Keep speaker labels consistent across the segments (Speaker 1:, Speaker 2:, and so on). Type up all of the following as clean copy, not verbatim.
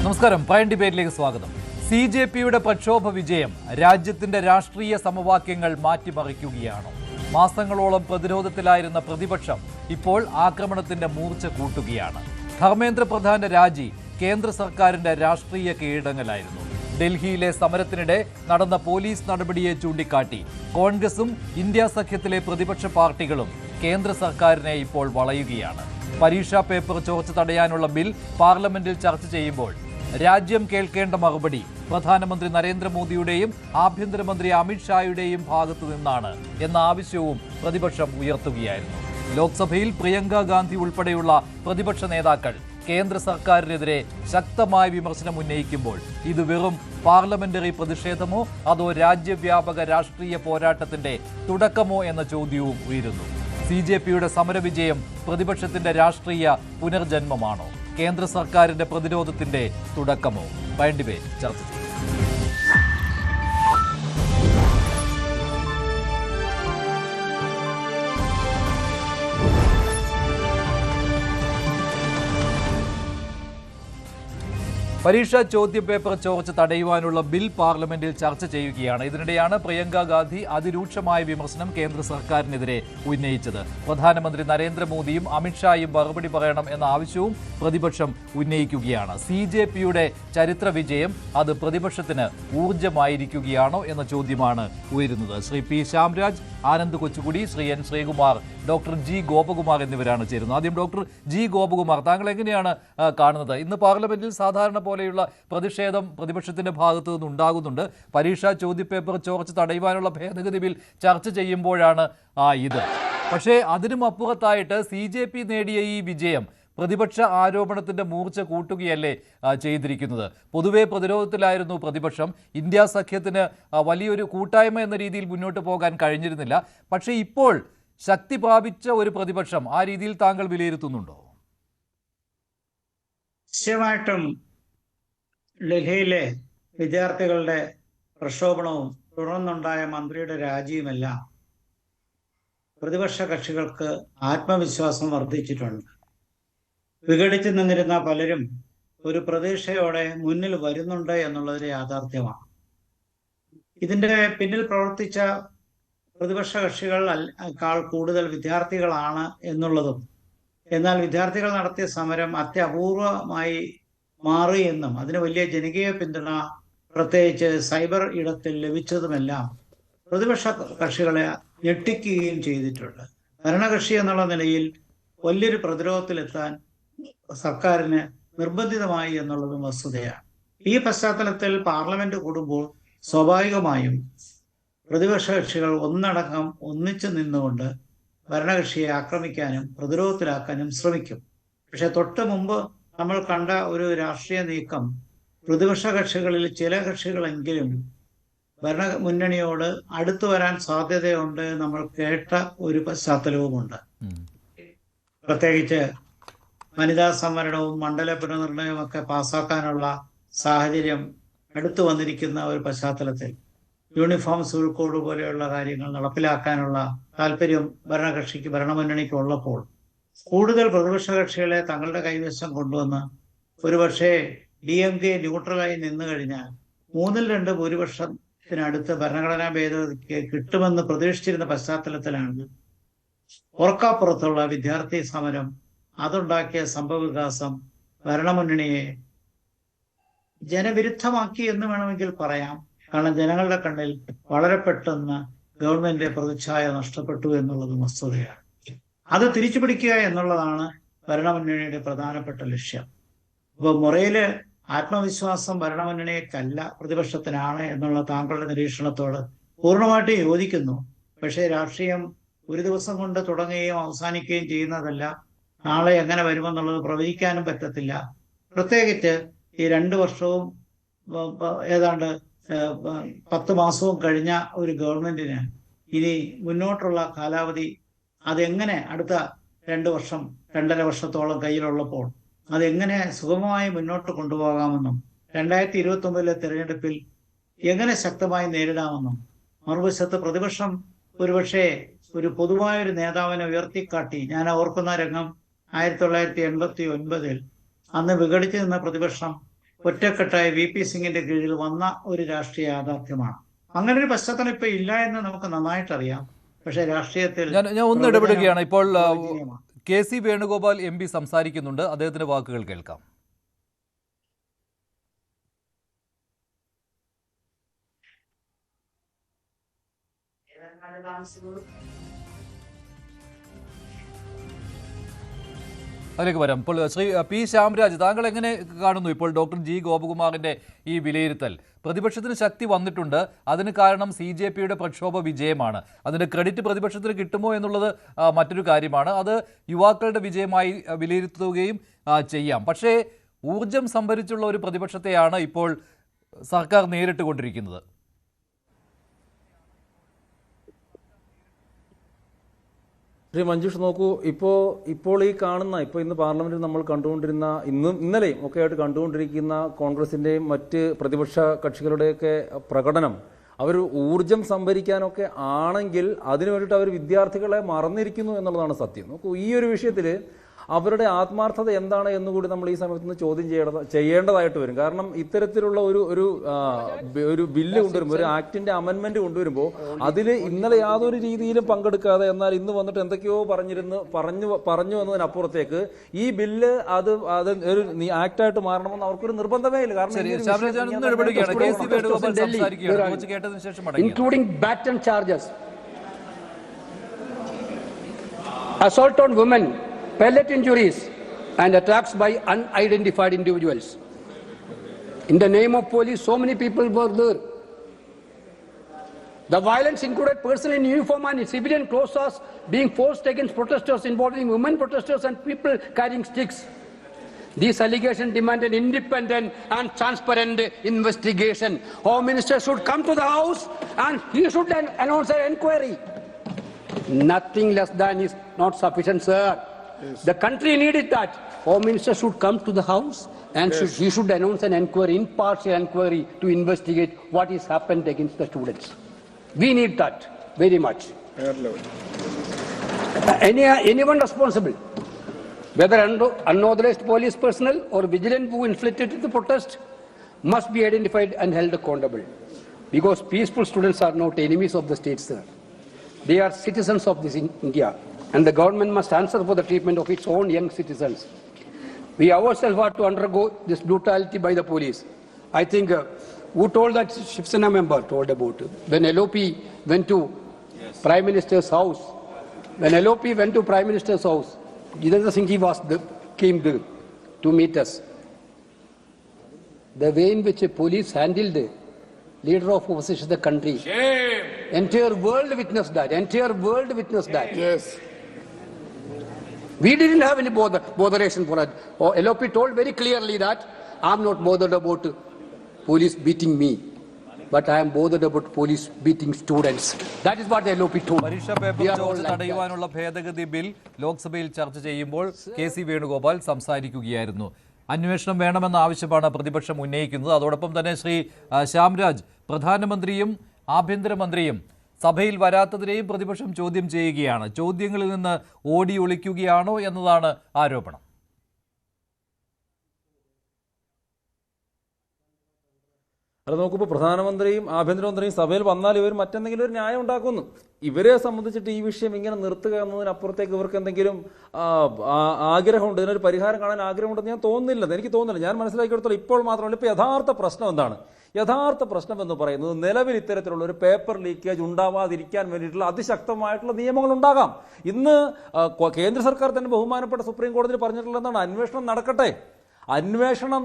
Speaker 1: നമസ്കാരം. പ്രൈം ഡിബേറ്റിലേക്ക് സ്വാഗതം. CJPയുടെ പ്രക്ഷോഭ വിജയം രാജ്യത്തിന്റെ രാഷ്ട്രീയ സമവാക്യങ്ങൾ മാറ്റിമറിക്കുകയാണോ? മാസങ്ങളോളം പ്രതിരോധത്തിലായിരുന്ന പ്രതിപക്ഷം ഇപ്പോൾ ആക്രമണത്തിന്റെ മൂർച്ച കൂട്ടുകയാണ്. ധർമ്മേന്ദ്ര പ്രധാന്റെ രാജി കേന്ദ്ര സർക്കാരിന്റെ രാഷ്ട്രീയ കീഴടങ്ങലായിരുന്നു. ഡൽഹിയിലെ സമരത്തിനിടെ നടന്ന പോലീസ് നടപടിയെ ചൂണ്ടിക്കാട്ടി കോൺഗ്രസും ഇന്ത്യ സഖ്യത്തിലെ പ്രതിപക്ഷ പാർട്ടികളും കേന്ദ്ര സർക്കാരിനെ ഇപ്പോൾ വളയുകയാണ്. പരീക്ഷാ പേപ്പർ ചോർച്ച തടയാനുള്ള ബിൽ പാർലമെന്റിൽ ചർച്ച ചെയ്യുമ്പോൾ രാജ്യം കേൾക്കേണ്ട മറുപടി പ്രധാനമന്ത്രി നരേന്ദ്രമോദിയുടെയും ആഭ്യന്തരമന്ത്രി അമിത്ഷായുടെയും ഭാഗത്തു നിന്നാണ് എന്ന ആവശ്യവും പ്രതിപക്ഷം ഉയർത്തുകയായിരുന്നു. ലോക്സഭയിൽ പ്രിയങ്ക ഗാന്ധി ഉൾപ്പെടെയുള്ള പ്രതിപക്ഷ നേതാക്കൾ കേന്ദ്ര സർക്കാരിനെതിരെ ശക്തമായ വിമർശനം ഉന്നയിക്കുമ്പോൾ ഇത് വെറും പാർലമെന്ററി പ്രതിഷേധമോ അതോ രാജ്യവ്യാപക രാഷ്ട്രീയ പോരാട്ടത്തിന്റെ തുടക്കമോ എന്ന ചോദ്യവും ഉയരുന്നു. CJPയുടെ സമരവിജയം പ്രതിപക്ഷത്തിന്റെ രാഷ്ട്രീയ പുനർജന്മമാണോ? കേന്ദ്ര സർക്കാരിന്റെ പ്രതിരോധത്തിന്റെ തുടക്കമോ? പ്രൈം ഡിബേറ്റ് ചർച്ച ചെയ്യും. പരീക്ഷാ ചോദ്യപേപ്പർ ചോർച്ച തടയുവാനുള്ള ബിൽ പാർലമെന്റിൽ ചർച്ച ചെയ്യുകയാണ്. ഇതിനിടെയാണ് പ്രിയങ്ക ഗാന്ധി അതിരൂക്ഷമായ വിമർശനം കേന്ദ്ര സർക്കാരിനെതിരെ ഉന്നയിച്ചത്. പ്രധാനമന്ത്രി നരേന്ദ്രമോദിയും അമിത്ഷായും മറുപടി പറയണം എന്ന ആവശ്യവും പ്രതിപക്ഷം ഉന്നയിക്കുകയാണ്. CJPയുടെ ചരിത്ര വിജയം അത് പ്രതിപക്ഷത്തിന് ഊർജ്ജമായിരിക്കുകയാണോ എന്ന ചോദ്യമാണ് ഉയരുന്നത്. Shri P Shyamraj, Anand Kochukudy, Shri N Sreekumar, doctor G Gopakumar എന്നിവരാണ് ചേരുന്നത്. ആദ്യം ഡോക്ടർ ജി ഗോപകുമാർ, താങ്കൾ എങ്ങനെയാണ് കാണുന്നത്? ഇന്ന് പാർലമെന്റിൽ സാധാരണ പോലെയുള്ള പ്രതിഷേധം പ്രതിപക്ഷത്തിന്റെ ഭാഗത്തു നിന്നുണ്ടാകുന്നുണ്ട്. പരീക്ഷാ ചോദ്യപേപ്പർ ചോർച്ച തടയുവാനുള്ള ഭേദഗതി ബിൽ ചർച്ച ചെയ്യുമ്പോഴാണ് ഇത്. പക്ഷേ അതിനും അപ്പുറത്തായിട്ട് CJP നേടിയ ഈ വിജയം പ്രതിപക്ഷ ആരോപണത്തിന്റെ മൂർച്ച കൂട്ടുകയല്ലേ ചെയ്തിരിക്കുന്നത്? പൊതുവെ പ്രതിരോധത്തിലായിരുന്നു പ്രതിപക്ഷം. ഇന്ത്യ സഖ്യത്തിന് വലിയൊരു കൂട്ടായ്മ എന്ന രീതിയിൽ മുന്നോട്ട് പോകാൻ കഴിഞ്ഞിരുന്നില്ല. പക്ഷേ ഇപ്പോൾ ശക്തി പ്രാപിച്ച ഒരു പ്രതിപക്ഷം, ആ രീതിയിൽ താങ്കൾ വിലയിരുത്തുന്നുണ്ടോ?
Speaker 2: നിശ്ചയമായിട്ടും ഡൽഹിയിലെ വിദ്യാർത്ഥികളുടെ പ്രക്ഷോഭണവും തുടർന്നുണ്ടായ മന്ത്രിയുടെ രാജിയുമെല്ലാം പ്രതിപക്ഷ കക്ഷികൾക്ക് ആത്മവിശ്വാസം വർദ്ധിച്ചിട്ടുണ്ട്. വിഘടിച്ചു നിന്നിരുന്ന പലരും ഒരു പ്രതീക്ഷയോടെ മുന്നിൽ വരുന്നുണ്ട് എന്നുള്ളതിന് യാഥാർത്ഥ്യമാണ്. ഇതിന്റെ പിന്നിൽ പ്രവർത്തിച്ച പ്രതിപക്ഷ കക്ഷികളേക്കാൾ കൂടുതൽ വിദ്യാർത്ഥികളാണ് എന്നുള്ളതും, എന്നാൽ വിദ്യാർത്ഥികൾ നടത്തിയ സമരം അത്യപൂർവമായി മാറി എന്നും അതിന് വലിയ ജനകീയ പിന്തുണ പ്രത്യേകിച്ച് സൈബർ ഇടത്തിൽ ലഭിച്ചതുമെല്ലാം പ്രതിപക്ഷ കക്ഷികളെ ഞെട്ടിക്കുകയും ചെയ്തിട്ടുണ്ട്. ഭരണകക്ഷി എന്നുള്ള നിലയിൽ വലിയൊരു പ്രതിരോധത്തിലെത്താൻ സർക്കാരിന് നിർബന്ധിതമായി എന്നുള്ളതും വസ്തുതയാണ്. ഈ പശ്ചാത്തലത്തിൽ പാർലമെന്റ് കൂടുമ്പോൾ സ്വാഭാവികമായും പ്രതിപക്ഷ കക്ഷികൾ ഒന്നിച്ചു നിന്നുകൊണ്ട് ഭരണകക്ഷിയെ ആക്രമിക്കാനും പ്രതിരോധത്തിലാക്കാനും ശ്രമിക്കും. പക്ഷെ തൊട്ട് മുമ്പ് നമ്മൾ കണ്ട ഒരു രാഷ്ട്രീയ നീക്കം പ്രതിപക്ഷ കക്ഷികളിൽ ചില കക്ഷികളെങ്കിലും ഭരണ മുന്നണിയോട് അടുത്തു വരാൻ സാധ്യതയുണ്ട് നമ്മൾ കേട്ട ഒരു പശ്ചാത്തലവുമുണ്ട്. പ്രത്യേകിച്ച് വനിതാ സംവരണവും മണ്ഡല പുനർനിർണയവും ഒക്കെ പാസ്സാക്കാനുള്ള സാഹചര്യം അടുത്തു വന്നിരിക്കുന്ന ഒരു പശ്ചാത്തലത്തിൽ യൂണിഫോം സിവിൽ കോഡ് പോലെയുള്ള കാര്യങ്ങൾ നടപ്പിലാക്കാനുള്ള താല്പര്യം ഭരണകക്ഷിക്ക് ഭരണമുന്നണിക്ക് ഉള്ളപ്പോൾ കൂടുതൽ പ്രതിപക്ഷ കക്ഷികളെ തങ്ങളുടെ കൈവശം കൊണ്ടുവന്ന് ഒരുപക്ഷെ DMK ന്യൂട്രലായി നിന്നു കഴിഞ്ഞാൽ 2/3 ഭൂരിപക്ഷത്തിനടുത്ത് ഭരണഘടനാ ഭേദഗതിക്ക് കിട്ടുമെന്ന് പ്രതീക്ഷിച്ചിരുന്ന പശ്ചാത്തലത്തിലാണ് ഓർക്കാപ്പുറത്തുള്ള വിദ്യാർത്ഥി സമരം അതുണ്ടാക്കിയ സംഭവവികാസം ഭരണമുന്നണിയെ ജനവിരുദ്ധമാക്കി എന്ന് വേണമെങ്കിൽ പറയാം. കാരണം ജനങ്ങളുടെ കണ്ണിൽ വളരെ പെട്ടെന്ന് ഗവൺമെന്റ് പ്രതിച്ഛായ നഷ്ടപ്പെട്ടു എന്നുള്ളത് വസ്തുതയാണ്. അത് തിരിച്ചു പിടിക്കുക എന്നുള്ളതാണ് ഭരണമുന്നണിയുടെ പ്രധാനപ്പെട്ട ലക്ഷ്യം. അപ്പോൾ മുറയില് ആത്മവിശ്വാസം ഭരണമുന്നണിയേക്കല്ല പ്രതിപക്ഷത്തിനാണ് എന്നുള്ള താങ്കളുടെ നിരീക്ഷണത്തോട് പൂർണ്ണമായിട്ടും യോജിക്കുന്നു. പക്ഷേ രാഷ്ട്രീയം ഒരു ദിവസം കൊണ്ട് തുടങ്ങുകയും അവസാനിക്കുകയും ചെയ്യുന്നതല്ല. നാളെ എങ്ങനെ വരുമെന്നുള്ളത് പ്രവചിക്കാനും പറ്റത്തില്ല. പ്രത്യേകിച്ച് ഈ 2 വർഷവും ഏതാണ്ട് 10 മാസവും കഴിഞ്ഞ ഒരു ഗവൺമെന്റിന് ഇനി മുന്നോട്ടുള്ള കാലാവധി അതെങ്ങനെ അടുത്ത 2 വർഷം 2.5 വർഷത്തോളം കയ്യിലുള്ളപ്പോൾ അതെങ്ങനെ സുഗമമായി മുന്നോട്ട് കൊണ്ടുപോകാമെന്നും 2029 തെരഞ്ഞെടുപ്പിൽ എങ്ങനെ ശക്തമായി നേരിടാമെന്നും മറുവശത്ത് പ്രതിപക്ഷം ഒരുപക്ഷെ ഒരു പൊതുവായൊരു നേതാവിനെ ഉയർത്തിക്കാട്ടി, ഞാൻ ഓർക്കുന്ന രംഗം 1989 അന്ന് വിഘടിച്ചു നിന്ന പ്രതിപക്ഷം ഒറ്റക്കെട്ടായി VP സിംഗിന്റെ കീഴിൽ വന്ന ഒരു രാഷ്ട്രീയ യാഥാർത്ഥ്യമാണ്. അങ്ങനെ ഒരു പശ്ചാത്തലം ഇപ്പൊ ഇല്ല എന്ന് നമുക്ക് നന്നായിട്ട് അറിയാം. പക്ഷെ രാഷ്ട്രീയത്തിൽ
Speaker 1: ഞാൻ ഒന്ന് ഇടപെടുകയാണ്. ഇപ്പോൾ KC വേണുഗോപാൽ MP സംസാരിക്കുന്നുണ്ട്, അദ്ദേഹത്തിന്റെ വാക്കുകൾ കേൾക്കാം. അതിലേക്ക് വരാം. ഇപ്പോൾ ശ്രീ P. ശ്യാംരാജ്, താങ്കൾ എങ്ങനെ കാണുന്നു ഇപ്പോൾ ഡോക്ടർ G. ഗോപകുമാറിന്റെ ഈ വിലയിരുത്തൽ? പ്രതിപക്ഷത്തിന് ശക്തി വന്നിട്ടുണ്ട്, അതിന് കാരണം CJPയുടെ പ്രക്ഷോഭ വിജയമാണ്. അതിന്റെ ക്രെഡിറ്റ് പ്രതിപക്ഷത്തിന് കിട്ടുമോ എന്നുള്ളത് മറ്റൊരു കാര്യമാണ്. അത് യുവാക്കളുടെ വിജയമായി വിലയിരുത്തുകയും ചെയ്യാം. പക്ഷേ ഊർജം സംഭരിച്ചുള്ള ഒരു പ്രതിപക്ഷത്തെയാണ് ഇപ്പോൾ സർക്കാർ നേരിട്ട് കൊണ്ടിരിക്കുന്നത്.
Speaker 3: ശ്രീ മഞ്ജുഷ്, നോക്കൂ, ഇപ്പോൾ ഈ കാണുന്ന ഇന്ന് പാർലമെന്റിൽ നമ്മൾ കണ്ടുകൊണ്ടിരുന്ന ഇന്നലെയും ഒക്കെ ആയിട്ട് കണ്ടുകൊണ്ടിരിക്കുന്ന കോൺഗ്രസിന്റെയും മറ്റ് പ്രതിപക്ഷ കക്ഷികളുടെയൊക്കെ പ്രകടനം അവർ ഊർജം സംഭരിക്കാനൊക്കെ ആണെങ്കിൽ അതിനു വേണ്ടിയിട്ട് അവർ വിദ്യാർത്ഥികളെ മറന്നിരിക്കുന്നു എന്നുള്ളതാണ് സത്യം. നോക്കൂ, ഈ ഒരു വിഷയത്തിൽ അവരുടെ ആത്മാർത്ഥത എന്താണ് എന്നുകൂടി നമ്മൾ ഈ സമയത്ത് നിന്ന് ചോദ്യം ചെയ്യേണ്ടതായിട്ട് വരും. കാരണം ഇത്തരത്തിലുള്ള ഒരു ബില്ല് കൊണ്ടുവരുമ്പോൾ, ഒരു ആക്ടിന്റെ അമെന്റ്മെന്റ് കൊണ്ടുവരുമ്പോൾ അതിൽ ഇന്നലെ യാതൊരു രീതിയിലും പങ്കെടുക്കാതെ എന്നാൽ ഇന്ന് വന്നിട്ട് എന്തൊക്കെയോ പറഞ്ഞു എന്നതിനപ്പുറത്തേക്ക് ഈ ബില്ല് അത് ഒരു ആക്ടായിട്ട് മാറണമെന്ന് അവർക്കൊരു നിർബന്ധമേ ഇല്ല. കാരണം
Speaker 4: including baton charges, assault on women, pellet injuries and attacks by unidentified individuals. In the name of police, so many people were there. The violence included persons in uniform and civilian clothes being forced against protesters, involving women protesters and people carrying sticks. These allegations demand an independent and transparent investigation. Home Minister should come to the House and he should announce an inquiry. Nothing less than is not sufficient, sir. Yes. The country needed that. Home Minister should come to the House and yes, he should announce an inquiry, impartial inquiry, to investigate what has happened against the students. We need that very much. Anyone responsible, whether unauthorized police personnel or vigilant who inflicted the protest, must be identified and held accountable. Because peaceful students are not enemies of the state, sir. They are citizens of this India. And the government must answer for the treatment of its own young citizens. We ourselves are to undergo this brutality by the police. I think who told that Shiv Sena member told about it. When LOP went to Prime Minister's house, Prime Minister's house, Jitendra Singh came there to meet us. The way in which a police handled leader of opposition of the country. Shame. Entire world witnessed that. Yes. We didn't have any botheration for that. LOP told very clearly that I'm not bothered about police beating me, but I am bothered about police beating students. That is what the LOP told.
Speaker 1: പരീക്ഷാ paper ചോർച്ച തടയുവാനുള്ള ഭേദഗതി bill ലോക്സഭയിൽ ചർച്ച ചെയ്യുമ്പോൾ KC Venugopal സംസാരിക്കുകയായിരുന്നു. അന്വേഷണം വേണമെന്ന ആവശ്യമാണ് പ്രതിപക്ഷം ഉന്നയിക്കുന്നത്. അതോടൊപ്പം തന്നെ ശ്രീ ശ്യാംരാജ്, പ്രധാനമന്ത്രിയും ആഭ്യന്തരമന്ത്രിയും സഭയിൽ വരാത്തതിനെയും പ്രതിപക്ഷം ചോദ്യം ചെയ്യുകയാണ്. ചോദ്യങ്ങളിൽ നിന്ന് ഓടി ഒളിക്കുകയാണോ എന്നതാണ് ആരോപണം.
Speaker 3: അത് നോക്കുമ്പോൾ പ്രധാനമന്ത്രിയും ആഭ്യന്തരമന്ത്രിയും സഭയിൽ വന്നാൽ ഇവർ മറ്റെന്തെങ്കിലും ഒരു ന്യായം ഉണ്ടാക്കുന്നു. ഇവരെ സംബന്ധിച്ചിട്ട് ഈ വിഷയം ഇങ്ങനെ നിർത്തുക എന്നതിനപ്പുറത്തേക്ക് ഇവർക്ക് എന്തെങ്കിലും ആഗ്രഹമുണ്ട്, ഇതിനൊരു പരിഹാരം കാണാൻ ആഗ്രഹമുണ്ടെന്ന് എനിക്ക് തോന്നുന്നില്ല. ഞാൻ മനസ്സിലാക്കിയെടുത്തോളം ഇപ്പോൾ മാത്രമല്ല, ഇപ്പോൾ യഥാർത്ഥ പ്രശ്നം എന്താണ്? യഥാർത്ഥ പ്രശ്നം എന്ന് പറയുന്നത് നിലവിൽ ഇത്തരത്തിലുള്ള ഒരു പേപ്പർ ലീക്കേജ് ഉണ്ടാവാതിരിക്കാൻ വേണ്ടിയിട്ടുള്ള അതിശക്തമായിട്ടുള്ള നിയമങ്ങൾ ഉണ്ടാകാം. ഇന്ന് കേന്ദ്ര സർക്കാർ തന്നെ ബഹുമാനപ്പെട്ട സുപ്രീം കോടതിയിൽ പറഞ്ഞിട്ടുള്ള എന്താണ്? അന്വേഷണം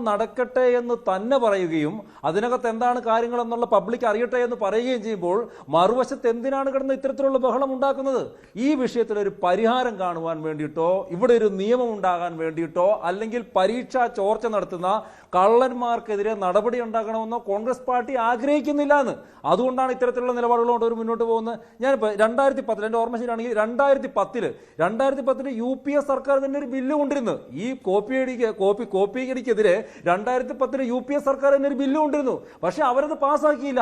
Speaker 3: നടക്കട്ടെ എന്ന് തന്നെ പറയുകയും അതിനകത്ത് എന്താണ് കാര്യങ്ങൾ എന്നുള്ള പബ്ലിക് അറിയട്ടെ എന്ന് പറയുകയും ചെയ്യുമ്പോൾ മറുവശത്ത് എന്തിനാണ് കിടന്ന് ഇത്തരത്തിലുള്ള ബഹളം ഉണ്ടാക്കുന്നത്? ഈ വിഷയത്തിൽ ഒരു പരിഹാരം കാണുവാൻ വേണ്ടിയിട്ടോ ഇവിടെ ഒരു നിയമം ഉണ്ടാകാൻ വേണ്ടിയിട്ടോ അല്ലെങ്കിൽ പരീക്ഷാ ചോർച്ച നടത്തുന്ന കള്ളന്മാർക്കെതിരെ നടപടി ഉണ്ടാക്കണമെന്നോ കോൺഗ്രസ് പാർട്ടി ആഗ്രഹിക്കുന്നില്ല എന്ന്. അതുകൊണ്ടാണ് ഇത്തരത്തിലുള്ള നിലപാടുകളോട് ഒരു മുന്നോട്ട് പോകുന്നത്. ഞാനിപ്പോൾ 2010 എൻ്റെ ഓർമ്മ ശരിയാണെങ്കിൽ 2010 UPA സർക്കാർ തന്നെ ഒരു ബില്ല് കൊണ്ടിരുന്നു. ഈ കോപ്പിയടിക്കെതിരെ 2010 UPA സർക്കാർ തന്നെ ഒരു ബില്ല് കൊണ്ടിരുന്നു. പക്ഷെ അവരത് പാസ്സാക്കിയില്ല.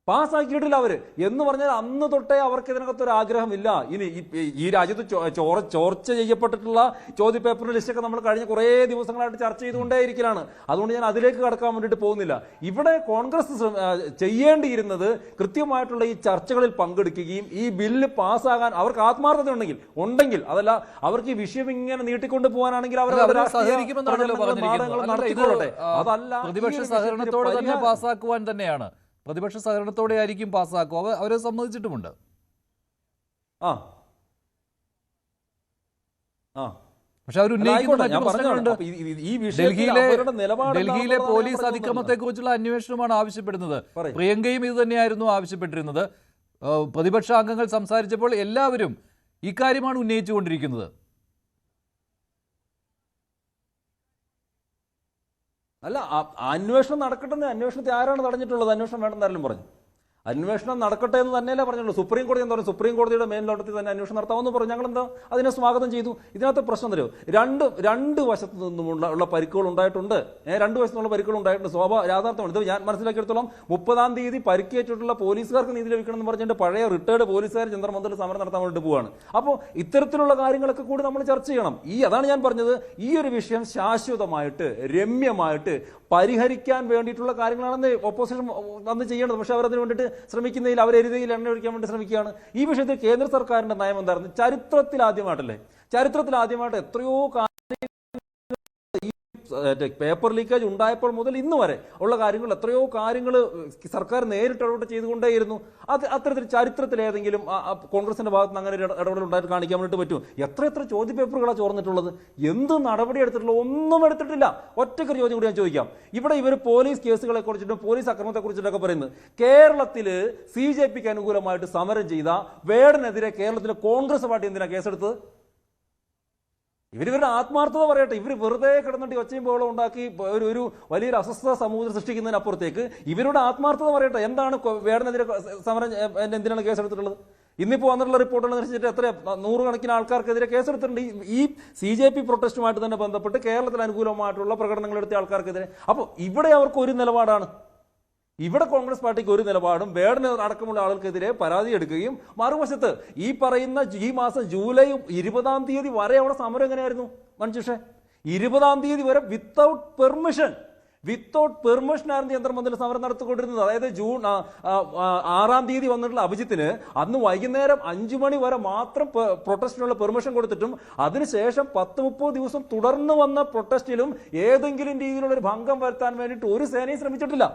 Speaker 3: പാസ്സാക്കിയിട്ടില്ല അവര് എന്ന് പറഞ്ഞാൽ അന്ന് തൊട്ടേ അവർക്ക് ഇതിനകത്തൊരു ആഗ്രഹമില്ല. ഇനി ഈ രാജ്യത്ത് ചോർച്ച ചെയ്യപ്പെട്ടിട്ടുള്ള ചോദ്യപേപ്പറിന്റെ ലിസ്റ്റൊക്കെ നമ്മൾ കഴിഞ്ഞ കുറേ ദിവസങ്ങളായിട്ട് ചർച്ച ചെയ്തുകൊണ്ടേയിരിക്കലാണ്. അതുകൊണ്ട് ഞാൻ അതിലേക്ക് കടക്കാൻ വേണ്ടിയിട്ട് പോകുന്നില്ല. ഇവിടെ കോൺഗ്രസ് ചെയ്യേണ്ടിയിരുന്നത് കൃത്യമായിട്ടുള്ള ഈ ചർച്ചകളിൽ പങ്കെടുക്കുകയും ഈ ബില്ല് പാസ്സാകാൻ അവർക്ക് ആത്മാർത്ഥത ഉണ്ടെങ്കിൽ അതല്ല അവർക്ക് ഈ വിഷയം ഇങ്ങനെ നീട്ടിക്കൊണ്ടു പോകാനാണെങ്കിൽ അവർ നടത്തിക്കൊള്ളട്ടെ. അതല്ല,
Speaker 1: പ്രതിപക്ഷ സഹകരണത്തോടെ തന്നെ പാസ്സാക്കുവാൻ തന്നെയാണ്, പ്രതിപക്ഷ സഹകരണത്തോടെ ആയിരിക്കും പാസ്സാക്കുക, അവരെ സമ്മതിച്ചിട്ടുമുണ്ട്. പക്ഷെ അവർ ഡൽഹിയിലെ പോലീസ് അതിക്രമത്തെ കുറിച്ചുള്ള അന്വേഷണമാണ് ആവശ്യപ്പെടുന്നത്. പ്രിയങ്കയും ഇത് തന്നെയായിരുന്നു ആവശ്യപ്പെട്ടിരുന്നത്. പ്രതിപക്ഷ അംഗങ്ങൾ സംസാരിച്ചപ്പോൾ എല്ലാവരും ഇക്കാര്യമാണ് ഉന്നയിച്ചുകൊണ്ടിരിക്കുന്നത്.
Speaker 3: അല്ല, അന്വേഷണം നടക്കട്ടെ. അന്വേഷണത്തെ ആരാണ് തടഞ്ഞിട്ടുള്ളത്? അന്വേഷണം വേണ്ടെന്നാരും പറഞ്ഞു. അന്വേഷണം നടക്കട്ടെ എന്ന് തന്നെയല്ലേ പറഞ്ഞുള്ളൂ. സുപ്രീം കോടതി എന്താ പറയുക? സുപ്രീം കോടതിയുടെ മേൽനോട്ടത്തിൽ തന്നെ അന്വേഷണം നടത്താമെന്ന് പറഞ്ഞു. ഞങ്ങളെന്താ അതിനെ സ്വാഗതം ചെയ്തു. ഇതിനകത്ത് പ്രശ്നം തരുമോ? രണ്ട് വശത്തു നിന്നുമുള്ള പരിക്കുകൾ ഉണ്ടായിട്ടുണ്ട്. രണ്ട് വശത്തു നിന്നുള്ള പരിക്കുകൾ ഉണ്ടായിട്ടുണ്ട്. യാഥാർത്ഥ്യമാണ്. ഇത് ഞാൻ മനസ്സിലാക്കിയെടുത്തോളം 30-ാം തീയതി പരിക്കേറ്റിട്ടുള്ള പോലീസുകാർക്ക് നീതി ലഭിക്കണം എന്ന് പറഞ്ഞിട്ട് പഴയ റിട്ടയർഡ് പോലീസുകാർ ജന്തർ മന്ദിറിൽ സമരം നടത്താൻ വേണ്ടിയിട്ട് പോവാണ്. അപ്പോൾ ഇത്തരത്തിലുള്ള കാര്യങ്ങളൊക്കെ കൂടി നമ്മൾ ചർച്ച ചെയ്യണം. അതാണ് ഞാൻ പറഞ്ഞത്, ഈ ഒരു വിഷയം ശാശ്വതമായിട്ട് രമ്യമായിട്ട് പരിഹരിക്കാൻ വേണ്ടിയിട്ടുള്ള കാര്യങ്ങളാണെന്ന് ഓപ്പോസിഷൻ വന്ന് ചെയ്യേണ്ടത്. പക്ഷെ അവരതിന് വേണ്ടിയിട്ട് ശ്രമിക്കുന്നതിൽ അവരെരുതിയിൽ എണ്ണ ഒഴിക്കാൻ വേണ്ടി ശ്രമിക്കുകയാണ്. ഈ വിഷയത്തിൽ കേന്ദ്ര സർക്കാരിന്റെ നയം എന്തായിരുന്നു? ചരിത്രത്തിൽ ആദ്യമായിട്ട് എത്രയോ പേപ്പർ ലീക്കേജ് ഉണ്ടായപ്പോൾ മുതൽ ഇന്ന് വരെ ഉള്ള കാര്യങ്ങൾ എത്രയോ കാര്യങ്ങൾ സർക്കാർ നേരിട്ട് ഇടപെട്ട് ചെയ്തുകൊണ്ടേയിരുന്നു. അത്തരത്തിൽ ചരിത്രത്തിൽ ഏതെങ്കിലും കോൺഗ്രസിന്റെ ഭാഗത്ത് നിന്ന് അങ്ങനെ ഇടപെടൽ ഉണ്ടായിട്ട് കാണിക്കാൻ വേണ്ടിയിട്ട് പറ്റും? എത്ര ചോദ്യപേപ്പറുകളാണ് ചോർന്നിട്ടുള്ളത്? എന്ത് നടപടി എടുത്തിട്ടുള്ള? ഒന്നും എടുത്തിട്ടില്ല. ഒറ്റക്കൊരു ചോദ്യം കൂടി ഞാൻ ചോദിക്കാം. ഇവിടെ ഇവർ പോലീസ് കേസുകളെ കുറിച്ചിട്ടും പോലീസ് അക്രമത്തെ കുറിച്ചിട്ടൊക്കെ പറയുന്നത്, കേരളത്തിൽ CJPക്ക് അനുകൂലമായിട്ട് സമരം ചെയ്ത വേടനെതിരെ കേരളത്തിലെ കോൺഗ്രസ് പാർട്ടി എന്തിനാ കേസെടുത്തത്? ഇവരുടെ ആത്മാർത്ഥത പറയട്ടെ. ഇവർ വെറുതെ കിടന്നിട്ട് ഒച്ചയും ബഹളം ഉണ്ടാക്കി ഒരു വലിയൊരു അസ്വസ്ഥത സമൂഹത്തിൽ സൃഷ്ടിക്കുന്നതിനപ്പുറത്തേക്ക് ഇവരുടെ ആത്മാർത്ഥത പറയട്ടെ. എന്താണ് വേടനെതിരെ സമരം, എന്തിനാണ് കേസെടുത്തിട്ടുള്ളത്? ഇന്നിപ്പോൾ വന്നിട്ടുള്ള റിപ്പോർട്ടുകൾ അനുസരിച്ചിട്ട് എത്ര 100 കണക്കിന് ആൾക്കാർക്കെതിരെ കേസെടുത്തിട്ടുണ്ട്. ഈ CJP പ്രൊട്ടസ്റ്റുമായിട്ട് തന്നെ ബന്ധപ്പെട്ട് കേരളത്തിൽ അനുകൂലമായിട്ടുള്ള പ്രകടനങ്ങൾ എടുത്ത ആൾക്കാർക്കെതിരെ. അപ്പോൾ ഇവിടെ അവർക്ക് ഒരു നിലപാടാണ്. ഇവിടെ കോൺഗ്രസ് പാർട്ടിക്ക് ഒരു നിലപാടും വേടന് അടക്കമുള്ള ആളുകൾക്കെതിരെ പരാതി എടുക്കുകയും മറുവശത്ത് ഈ പറയുന്ന ഈ മാസം ജൂലൈ 20-ാം തീയതി വരെ അവിടെ സമരം എങ്ങനെയായിരുന്നു മഞ്ജുഷേ? 20-ാം തീയതി വരെ വിത്തൗട്ട് പെർമിഷൻ ആയിരുന്നു യന്ത്രമന്ദിരം സമരം നടത്തിക്കൊണ്ടിരുന്നത്. അതായത് ജൂൺ 6-ാം തീയതി വന്നിട്ടുള്ള അഭിജിത്തിന് അന്ന് വൈകുന്നേരം 5 മണി വരെ മാത്രം പ്രൊട്ടസ്റ്റിനുള്ള പെർമിഷൻ കൊടുത്തിട്ടും അതിനുശേഷം 10-30 ദിവസം തുടർന്ന് വന്ന പ്രൊട്ടസ്റ്റിലും ഏതെങ്കിലും രീതിയിലുള്ള ഒരു ഭംഗം വരുത്താൻ വേണ്ടിയിട്ട് ഒരു സേനയും ശ്രമിച്ചിട്ടില്ല.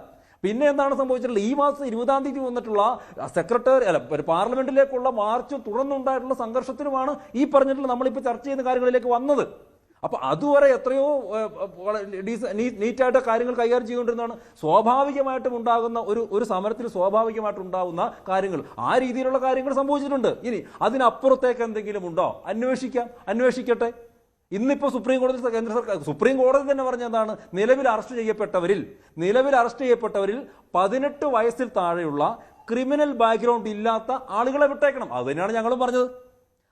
Speaker 3: പിന്നെ എന്താണ് സംഭവിച്ചിട്ടുള്ളത്? ഈ മാസം 20-ാം തീയതി വന്നിട്ടുള്ള പാർലമെന്റിലേക്കുള്ള മാർച്ചും തുടർന്നുണ്ടായിട്ടുള്ള സംഘർഷത്തിനുമാണ് ഈ പറഞ്ഞിട്ടുള്ള നമ്മളിപ്പോൾ ചർച്ച ചെയ്യുന്ന കാര്യങ്ങളിലേക്ക് വന്നത്. അപ്പൊ അതുവരെ എത്രയോ നീറ്റായിട്ട് കാര്യങ്ങൾ കൈകാര്യം ചെയ്തുകൊണ്ടിരുന്നതാണ്. സ്വാഭാവികമായിട്ടും ഉണ്ടാകുന്ന ഒരു സമരത്തിൽ സ്വാഭാവികമായിട്ട് ഉണ്ടാകുന്ന കാര്യങ്ങൾ, ആ രീതിയിലുള്ള കാര്യങ്ങൾ സംഭവിച്ചിട്ടുണ്ട്. ഇനി അതിനപ്പുറത്തേക്ക് എന്തെങ്കിലും ഉണ്ടോ? അന്വേഷിക്കട്ടെ. ഇന്നിപ്പോ സുപ്രീം കോടതി തന്നെ പറഞ്ഞ എന്താണ്? നിലവിൽ അറസ്റ്റ് ചെയ്യപ്പെട്ടവരിൽ 18 വയസ്സിൽ താഴെയുള്ള ക്രിമിനൽ ബാക്ക്ഗ്രൗണ്ട് ഇല്ലാത്ത ആളുകളെ വിട്ടേക്കണം. അത് തന്നെയാണ് ഞങ്ങളും പറഞ്ഞത്.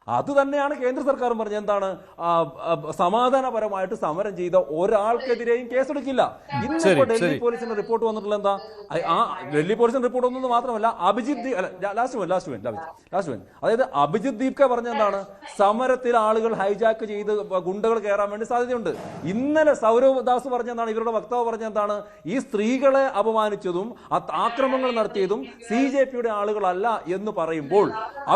Speaker 3: അത് തന്നെയാണ് കേന്ദ്ര സർക്കാരും പറഞ്ഞത്. എന്താണ്? സമാധാനപരമായിട്ട് സമരം ചെയ്ത ഒരാൾക്കെതിരെയും കേസെടുക്കില്ല. ഇന്നിപ്പോ ഡൽഹി പോലീസിന്റെ റിപ്പോർട്ട് വന്നിട്ടുള്ള എന്താ? ഡൽഹി പോലീസിന്റെ റിപ്പോർട്ട് ഒന്നും മാത്രമല്ല, അതായത് അഭിജിത് ദീപ്ക പറഞ്ഞ എന്താണ്? സമരത്തിൽ ആളുകൾ ഹൈജാക്ക് ചെയ്ത് ഗുണ്ടകൾ കയറാൻ വേണ്ടി സാധ്യതയുണ്ട്. ഇന്നലെ സൗരവ് ദാസ് പറഞ്ഞ എന്താണ്? ഇവരുടെ വക്താവ് പറഞ്ഞ എന്താണ്? ഈ സ്ത്രീകളെ അപമാനിച്ചതും ആക്രമണങ്ങൾ നടത്തിയതും CJPയുടെ ആളുകളല്ല എന്ന് പറയുമ്പോൾ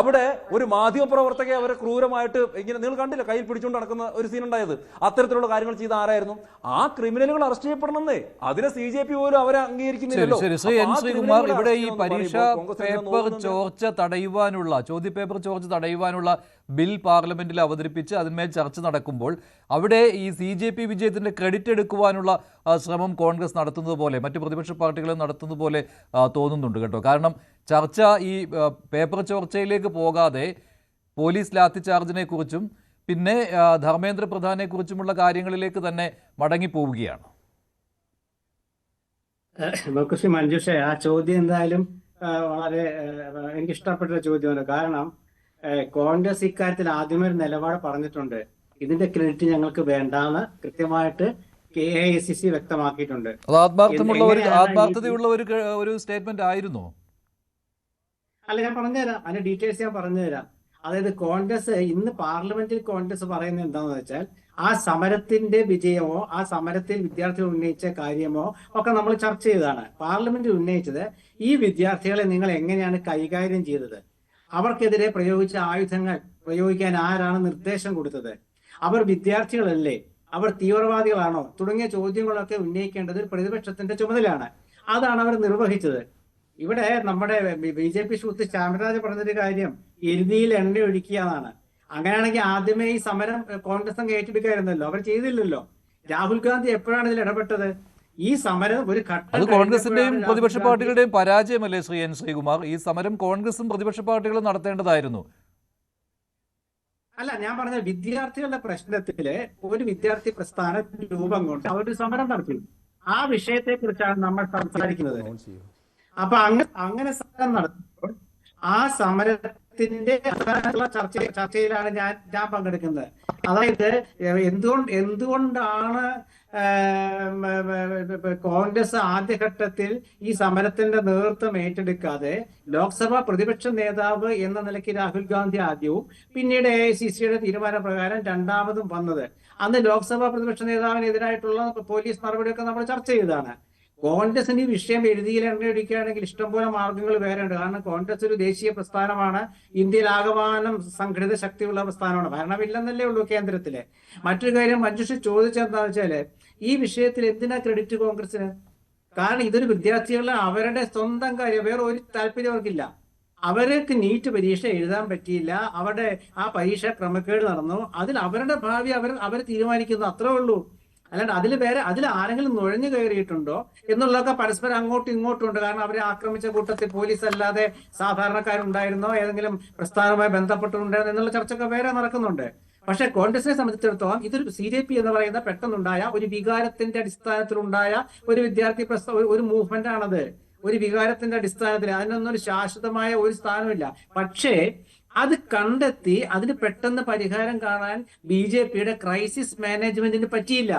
Speaker 3: അവിടെ ഒരു മാധ്യമപ്രവർത്തകയെ അവരെ ക്രൂരമായിട്ട് ഇങ്ങനെ നിങ്ങൾ കണ്ടില്ല, കയ്യിൽ പിടിച്ചുകൊണ്ട് നടക്കുന്ന ഒരു സീൻ ഉണ്ടായത്. അത്തരത്തിലുള്ള കാര്യങ്ങൾ ചെയ്ത ആരായിരുന്നു? ആ ക്രിമിനലുകൾ അറസ്റ്റ് ചെയ്യപ്പെടണമെന്നേ. അതിനെ CJP പോലും അവരെ അംഗീകരിക്കുന്നില്ലല്ലോ.
Speaker 1: ശ്രീകുമാർ, ഇവിടെ ഈ പരീക്ഷാ പേപ്പർ ചോർച്ച തടയുവാനുള്ള, ചോദ്യപേപ്പർ ചോർച്ച തടയുവാനുള്ള ബിൽ പാർലമെന്റിൽ അവതരിപ്പിച്ച് അതിന്മേൽ ചർച്ച നടക്കുമ്പോൾ അവിടെ ഈ CJP വിജയത്തിന്റെ ക്രെഡിറ്റ് എടുക്കുവാനുള്ള ശ്രമം കോൺഗ്രസ് നടത്തുന്നത് പോലെ മറ്റു പ്രതിപക്ഷ പാർട്ടികളും നടത്തുന്നത് പോലെ തോന്നുന്നുണ്ട് കേട്ടോ. കാരണം ചർച്ച ഈ പേപ്പർ ചോർച്ചയിലേക്ക് പോകാതെ പോലീസ് ലാത്തിചാർജിനെ കുറിച്ചും പിന്നെ ധർമ്മേന്ദ്ര പ്രധാനെ കുറിച്ചുമുള്ള കാര്യങ്ങളിലേക്ക് തന്നെ മടങ്ങിപ്പോവുകയാണ്.
Speaker 5: ശ്രീ മഞ്ജുഷ, ആ ചോദ്യം എന്തായാലും വളരെ എനിക്കിഷ്ടപ്പെട്ട ചോദ്യമാണ്. കാരണം കോൺഗ്രസ് ഇക്കാര്യത്തിൽ ആദ്യമേ ഒരു നിലപാട് പറഞ്ഞിട്ടുണ്ട്. ഇതിന്റെ ക്രെഡിറ്റ് ഞങ്ങൾക്ക് വേണ്ടാന്ന് കൃത്യമായിട്ട് KICC വ്യക്തമാക്കിയിട്ടുണ്ട്.
Speaker 1: ആത്മാർത്ഥതയുള്ള ഒരു സ്റ്റേറ്റ്മെന്റ് ആയിരുന്നു.
Speaker 5: അല്ല, ഞാൻ പറഞ്ഞുതരാം, അതിന്റെ ഡീറ്റെയിൽസ് ഞാൻ പറഞ്ഞുതരാം. അതായത് കോൺഗ്രസ് ഇന്ന് പാർലമെന്റിൽ കോൺഗ്രസ് പറയുന്നത് എന്താണെന്ന് വെച്ചാൽ, ആ സമരത്തിന്റെ വിജയമോ ആ സമരത്തിൽ വിദ്യാർത്ഥികൾ ഉന്നയിച്ച കാര്യമോ ഒക്കെ നമ്മൾ ചർച്ച ചെയ്തതാണ്. പാർലമെന്റിൽ ഉന്നയിച്ചത് ഈ വിദ്യാർത്ഥികളെ നിങ്ങൾ എങ്ങനെയാണ് കൈകാര്യം ചെയ്തത്, അവർക്കെതിരെ പ്രയോഗിച്ച ആയുധങ്ങൾ പ്രയോഗിക്കാൻ ആരാണ് നിർദ്ദേശം കൊടുത്തത്, അവർ വിദ്യാർത്ഥികളല്ലേ, അവർ തീവ്രവാദികളാണോ തുടങ്ങിയ ചോദ്യങ്ങളൊക്കെ ഉന്നയിക്കേണ്ടത് പ്രതിപക്ഷത്തിന്റെ ചുമതലയാണ്. അതാണ് അവർ നിർവഹിച്ചത്. ഇവിടെ നമ്മുടെ BJP സുഹൃത്ത് ശ്യാമരാജ് പറഞ്ഞൊരു കാര്യം എരുതിയിൽ എണ്ണ ഒഴിക്കുക എന്നാണ്. അങ്ങനെയാണെങ്കിൽ ആദ്യമേ ഈ സമരം കോൺഗ്രസ് അങ്ങ് ഏറ്റെടുക്കായിരുന്നല്ലോ, അവർ ചെയ്തില്ലല്ലോ. രാഹുൽ ഗാന്ധി എപ്പോഴാണ് ഇതിൽ ഇടപെട്ടത്? ഈ സമരം ഒരു
Speaker 1: അത് കോൺഗ്രസിന്റെയും പ്രതിപക്ഷ പാർട്ടികളുടെയും പരാജയമല്ലേ ശ്രീ എൻ ശ്രീകുമാർ? ഈ സമരം കോൺഗ്രസും പ്രതിപക്ഷ പാർട്ടികളും നടത്തേണ്ടതായിരുന്നു.
Speaker 5: അല്ല, ഞാൻ പറഞ്ഞ വിദ്യാർത്ഥികളുടെ പ്രശ്നത്തില് ഒരു വിദ്യാർത്ഥി പ്രസ്ഥാനം രൂപം കൊണ്ട് അവരൊരു സമരം നടത്തി. ആ വിഷയത്തെ കുറിച്ചാണ് നമ്മൾ സംസാരിക്കുന്നത്. അപ്പൊ അങ്ങനെ സമരം നടത്തുമ്പോൾ ആ സമരത്തിന്റെ ചർച്ചയിലാണ് ഞാൻ പങ്കെടുക്കുന്നത്. അതായത് എന്തുകൊണ്ടാണ് കോൺഗ്രസ് ആദ്യഘട്ടത്തിൽ ഈ സമരത്തിന്റെ നേതൃത്വം ഏറ്റെടുക്കാതെ ലോക്സഭാ പ്രതിപക്ഷ നേതാവ് എന്ന നിലയ്ക്ക് രാഹുൽ ഗാന്ധി ആദ്യവും പിന്നീട് AICCയുടെ തീരുമാനപ്രകാരം രണ്ടാമതും വന്നത്? അന്ന് ലോക്സഭാ പ്രതിപക്ഷ നേതാവിനെതിരായിട്ടുള്ള പോലീസ് നടപടിയൊക്കെ നമ്മൾ ചർച്ച ചെയ്തതാണ്. കോൺഗ്രസിന് ഈ വിഷയം എഴുതിയിൽ എണ്ണയൊഴിക്കുകയാണെങ്കിൽ ഇഷ്ടംപോലെ മാർഗങ്ങൾ വേറെ ഉണ്ട്. കാരണം കോൺഗ്രസ് ഒരു ദേശീയ പ്രസ്ഥാനമാണ്, ഇന്ത്യയിൽ ആകമാനം സംഘടിത ശക്തിയുള്ള പ്രസ്ഥാനമാണ്, ഭരണമില്ലെന്നല്ലേ ഉള്ളൂ കേന്ദ്രത്തില്. മറ്റൊരു കാര്യം മഞ്ജുഷ ചോദിച്ചെന്താ വെച്ചാല്, ഈ വിഷയത്തിൽ എന്തിനാ ക്രെഡിറ്റ് കോൺഗ്രസിന്? കാരണം ഇതൊരു വിദ്യാർത്ഥികളുടെ അവരുടെ സ്വന്തം കാര്യം, വേറെ ഒരു താല്പര്യം അവർക്കില്ല. അവർക്ക് നീറ്റ് പരീക്ഷ എഴുതാൻ പറ്റിയില്ല, അവരുടെ ആ പരീക്ഷ ക്രമക്കേട് നടന്നു, അതിൽ അവരുടെ ഭാവി അവർ തീരുമാനിക്കുന്നു, അത്രേ ഉള്ളൂ. അല്ലാണ്ട് അതിൽ ആരെങ്കിലും നുഴഞ്ഞു കയറിയിട്ടുണ്ടോ എന്നുള്ളതൊക്കെ പരസ്പരം അങ്ങോട്ടും ഇങ്ങോട്ടും ഉണ്ട്. കാരണം അവരെ ആക്രമിച്ച കൂട്ടത്തിൽ പോലീസ് അല്ലാതെ സാധാരണക്കാരുണ്ടായിരുന്നോ, ഏതെങ്കിലും പ്രസ്ഥാനവുമായി ബന്ധപ്പെട്ടുണ്ടായിരുന്നോ എന്നുള്ള ചർച്ചയൊക്കെ വേറെ നടക്കുന്നുണ്ട്. പക്ഷെ കോൺഗ്രസിനെ സംബന്ധിച്ചിടത്തോളം ഇതൊരു CJP എന്ന് പറയുന്ന പെട്ടെന്നുണ്ടായ ഒരു വികാരത്തിന്റെ അടിസ്ഥാനത്തിലുണ്ടായ ഒരു വിദ്യാർത്ഥി ഒരു മൂവ്മെന്റ് ആണത്. ഒരു വികാരത്തിന്റെ അടിസ്ഥാനത്തിൽ അതിനൊന്നും ഒരു ശാശ്വതമായ ഒരു സ്ഥാനമില്ല. പക്ഷേ അത് കണ്ടെത്തി അതിന് പെട്ടെന്ന് പരിഹാരം കാണാൻ BJPയുടെ ക്രൈസിസ് മാനേജ്മെന്റിന് പറ്റിയില്ല.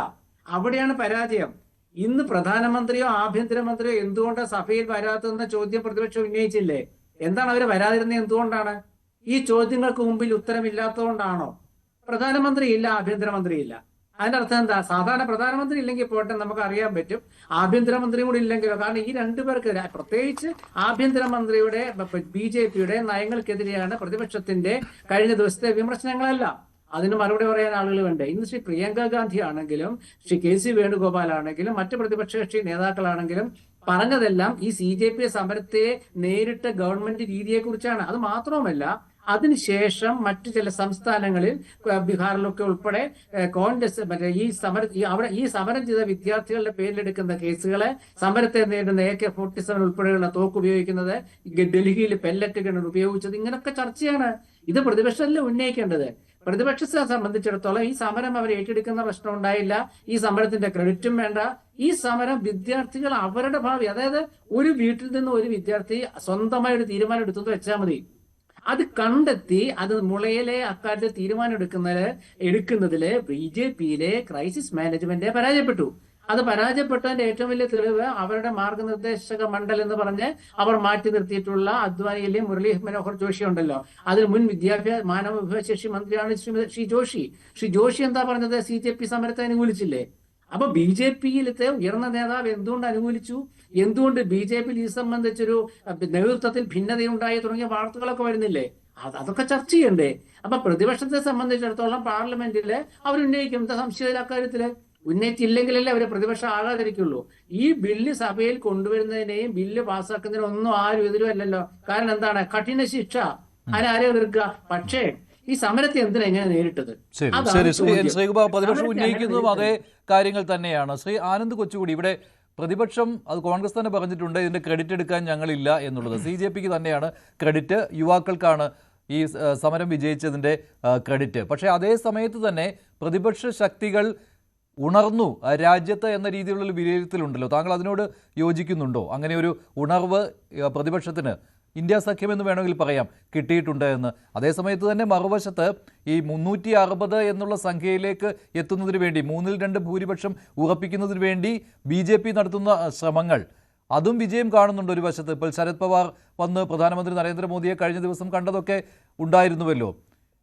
Speaker 5: അവിടെയാണ് പരാജയം. ഇന്ന് പ്രധാനമന്ത്രിയോ ആഭ്യന്തരമന്ത്രിയോ എന്തുകൊണ്ടാണ് സഭയിൽ വരാത്തതെന്ന ചോദ്യം പ്രതിപക്ഷം ഉന്നയിച്ചില്ലേ? എന്താണ് അവർ വരാതിരുന്നത്? എന്തുകൊണ്ടാണ്? ഈ ചോദ്യങ്ങൾക്ക് മുമ്പിൽ ഉത്തരമില്ലാത്തതുകൊണ്ടാണോ? പ്രധാനമന്ത്രി ഇല്ല, ആഭ്യന്തരമന്ത്രി ഇല്ല. അതിന്റെ അർത്ഥം എന്താ? സാധാരണ പ്രധാനമന്ത്രി ഇല്ലെങ്കിൽ പോട്ടെ, നമുക്ക് അറിയാൻ പറ്റും. ആഭ്യന്തരമന്ത്രിയും കൂടി ഇല്ലെങ്കിലോ? കാരണം ഈ രണ്ടുപേർക്ക്, പ്രത്യേകിച്ച് ആഭ്യന്തരമന്ത്രിയുടെ BJPയുടെ നയങ്ങൾക്കെതിരെയാണ് പ്രതിപക്ഷത്തിന്റെ കഴിഞ്ഞ ദിവസത്തെ വിമർശനങ്ങളെല്ലാം. അതിന് മറുപടി പറയാൻ ആളുകൾ വേണ്ടേ? ഇന്ന് ശ്രീ പ്രിയങ്ക ഗാന്ധി ആണെങ്കിലും ശ്രീ KC വേണുഗോപാൽ ആണെങ്കിലും മറ്റ് പ്രതിപക്ഷ കക്ഷി നേതാക്കളാണെങ്കിലും പറഞ്ഞതെല്ലാം ഈ CJP സമരത്തെ നേരിട്ട ഗവൺമെന്റ് രീതിയെ കുറിച്ചാണ്. അത് മാത്രവുമല്ല, അതിനുശേഷം മറ്റു ചില സംസ്ഥാനങ്ങളിൽ, ബീഹാറിലൊക്കെ ഉൾപ്പെടെ കോൺഗ്രസ് ഈ സമരം ചെയ്ത വിദ്യാർത്ഥികളുടെ പേരിലെടുക്കുന്ന കേസുകളെ, സമരത്തെ നേരിടുന്ന AK-47 ഉൾപ്പെടെയുള്ള തോക്ക് ഉപയോഗിക്കുന്നത്, ഡൽഹിയിൽ പെല്ലറ്റ് ഗൺ ഉപയോഗിച്ചത്, ഇങ്ങനൊക്കെ ചർച്ചയാണ്. ഇത് പ്രതിപക്ഷമല്ല ഉന്നയിക്കേണ്ടത്. പ്രതിപക്ഷത്തെ സംബന്ധിച്ചിടത്തോളം ഈ സമരം അവർ ഏറ്റെടുക്കുന്ന പ്രശ്നം ഉണ്ടായില്ല, ഈ സമരത്തിന്റെ ക്രെഡിറ്റും വേണ്ട. ഈ സമരം വിദ്യാർത്ഥികൾ അവരുടെ ഭാവി, അതായത് ഒരു വീട്ടിൽ നിന്ന് ഒരു വിദ്യാർത്ഥി സ്വന്തമായി ഒരു തീരുമാനം എടുത്തു വെച്ചാൽ മതി. അത് കണ്ടെത്തി അത് മുളയിലെ അക്കാര്യത്തിൽ തീരുമാനം എടുക്കുന്നതില് BJPയിലെ ക്രൈസിസ് മാനേജ്മെന്റ് പരാജയപ്പെട്ടു. അത് പരാജയപ്പെട്ടതിന്റെ ഏറ്റവും വലിയ തെളിവ് അവരുടെ മാർഗനിർദ്ദേശക മണ്ഡൽ എന്ന് അവർ മാറ്റി നിർത്തിയിട്ടുള്ള അദ്വാനിയിലെ മുരളി മനോഹർ ജോഷി ഉണ്ടല്ലോ. അതിൽ മുൻ മാനവ വിഭവശേഷി മന്ത്രിയാണ് ശ്രീ ജോഷി. ശ്രീ ജോഷി എന്താ പറഞ്ഞത്? CJP സമരത്തെ അനുകൂലിച്ചില്ലേ? അപ്പൊ BJPയിലത്തെ ഉയർന്ന നേതാവ് എന്തുകൊണ്ട് അനുകൂലിച്ചു? എന്തുകൊണ്ട് BJPയിൽ ഇത് സംബന്ധിച്ചൊരു നേതൃത്വത്തിൽ ഭിന്നതയുണ്ടായി തുടങ്ങിയ വാർത്തകളൊക്കെ വരുന്നില്ലേ? അതൊക്കെ ചർച്ച ചെയ്യണ്ടേ? അപ്പൊ പ്രതിപക്ഷത്തെ സംബന്ധിച്ചിടത്തോളം പാർലമെന്റില് അവരുന്നയിക്കും, എന്താ സംശയമില്ല അക്കാര്യത്തില്. ഉന്നയിച്ചില്ലെങ്കിലല്ലേ അവര് പ്രതിപക്ഷം ആകാതിരിക്കുള്ളൂ. ഈ ബില്ല് സഭയിൽ കൊണ്ടുവരുന്നതിനെയും ബില്ല് പാസ്സാക്കുന്നതിനും ഒന്നും ആരും എതിരുമല്ലല്ലോ. കാരണം എന്താണ്? കഠിന ശിക്ഷ, അതിനാരെ എതിർക്കുക. പക്ഷേ ഈ സമരത്തെ എന്തിനാ എങ്ങനെ നേരിട്ടത്?
Speaker 1: ശരി, ശ്രീ ശ്രീകുമാർ, പ്രതിപക്ഷം ഉന്നയിക്കുന്നതും അതേ കാര്യങ്ങൾ തന്നെയാണ്. ശ്രീ ആനന്ദ് കൊച്ചുകൂടി, ഇവിടെ പ്രതിപക്ഷം, അത് കോൺഗ്രസ് തന്നെ പറഞ്ഞിട്ടുണ്ട്, ഇതിന്റെ ക്രെഡിറ്റ് എടുക്കാൻ ഞങ്ങളില്ല എന്നുള്ളത്. CJPക്ക് തന്നെയാണ് ക്രെഡിറ്റ്, യുവാക്കൾക്കാണ് ഈ സമരം വിജയിച്ചതിന്റെ ക്രെഡിറ്റ്. പക്ഷേ അതേ സമയത്ത് തന്നെ പ്രതിപക്ഷ ശക്തികൾ ഉണർന്നു രാജ്യത്ത് എന്ന രീതിയിലുള്ള വിലയിരുത്തലുണ്ടല്ലോ. താങ്കൾ അതിനോട് യോജിക്കുന്നുണ്ടോ? അങ്ങനെ ഒരു ഉണർവ് പ്രതിപക്ഷത്തിന്, ഇന്ത്യ സഖ്യം എന്ന് വേണമെങ്കിൽ പറയാം, കിട്ടിയിട്ടുണ്ട് എന്ന്. അതേസമയത്ത് തന്നെ മറുവശത്ത് ഈ 360 എന്നുള്ള സംഖ്യയിലേക്ക് എത്തുന്നതിന് വേണ്ടി, 2/3 ഭൂരിപക്ഷം ഉറപ്പിക്കുന്നതിന് വേണ്ടി BJP നടത്തുന്ന ശ്രമങ്ങൾ അതും വിജയം കാണുന്നുണ്ട് ഒരു വശത്ത്. ഇപ്പോൾ ശരത് പവാർ വന്ന് പ്രധാനമന്ത്രി നരേന്ദ്രമോദിയെ കഴിഞ്ഞ ദിവസം കണ്ടതൊക്കെ ഉണ്ടായിരുന്നുവല്ലോ.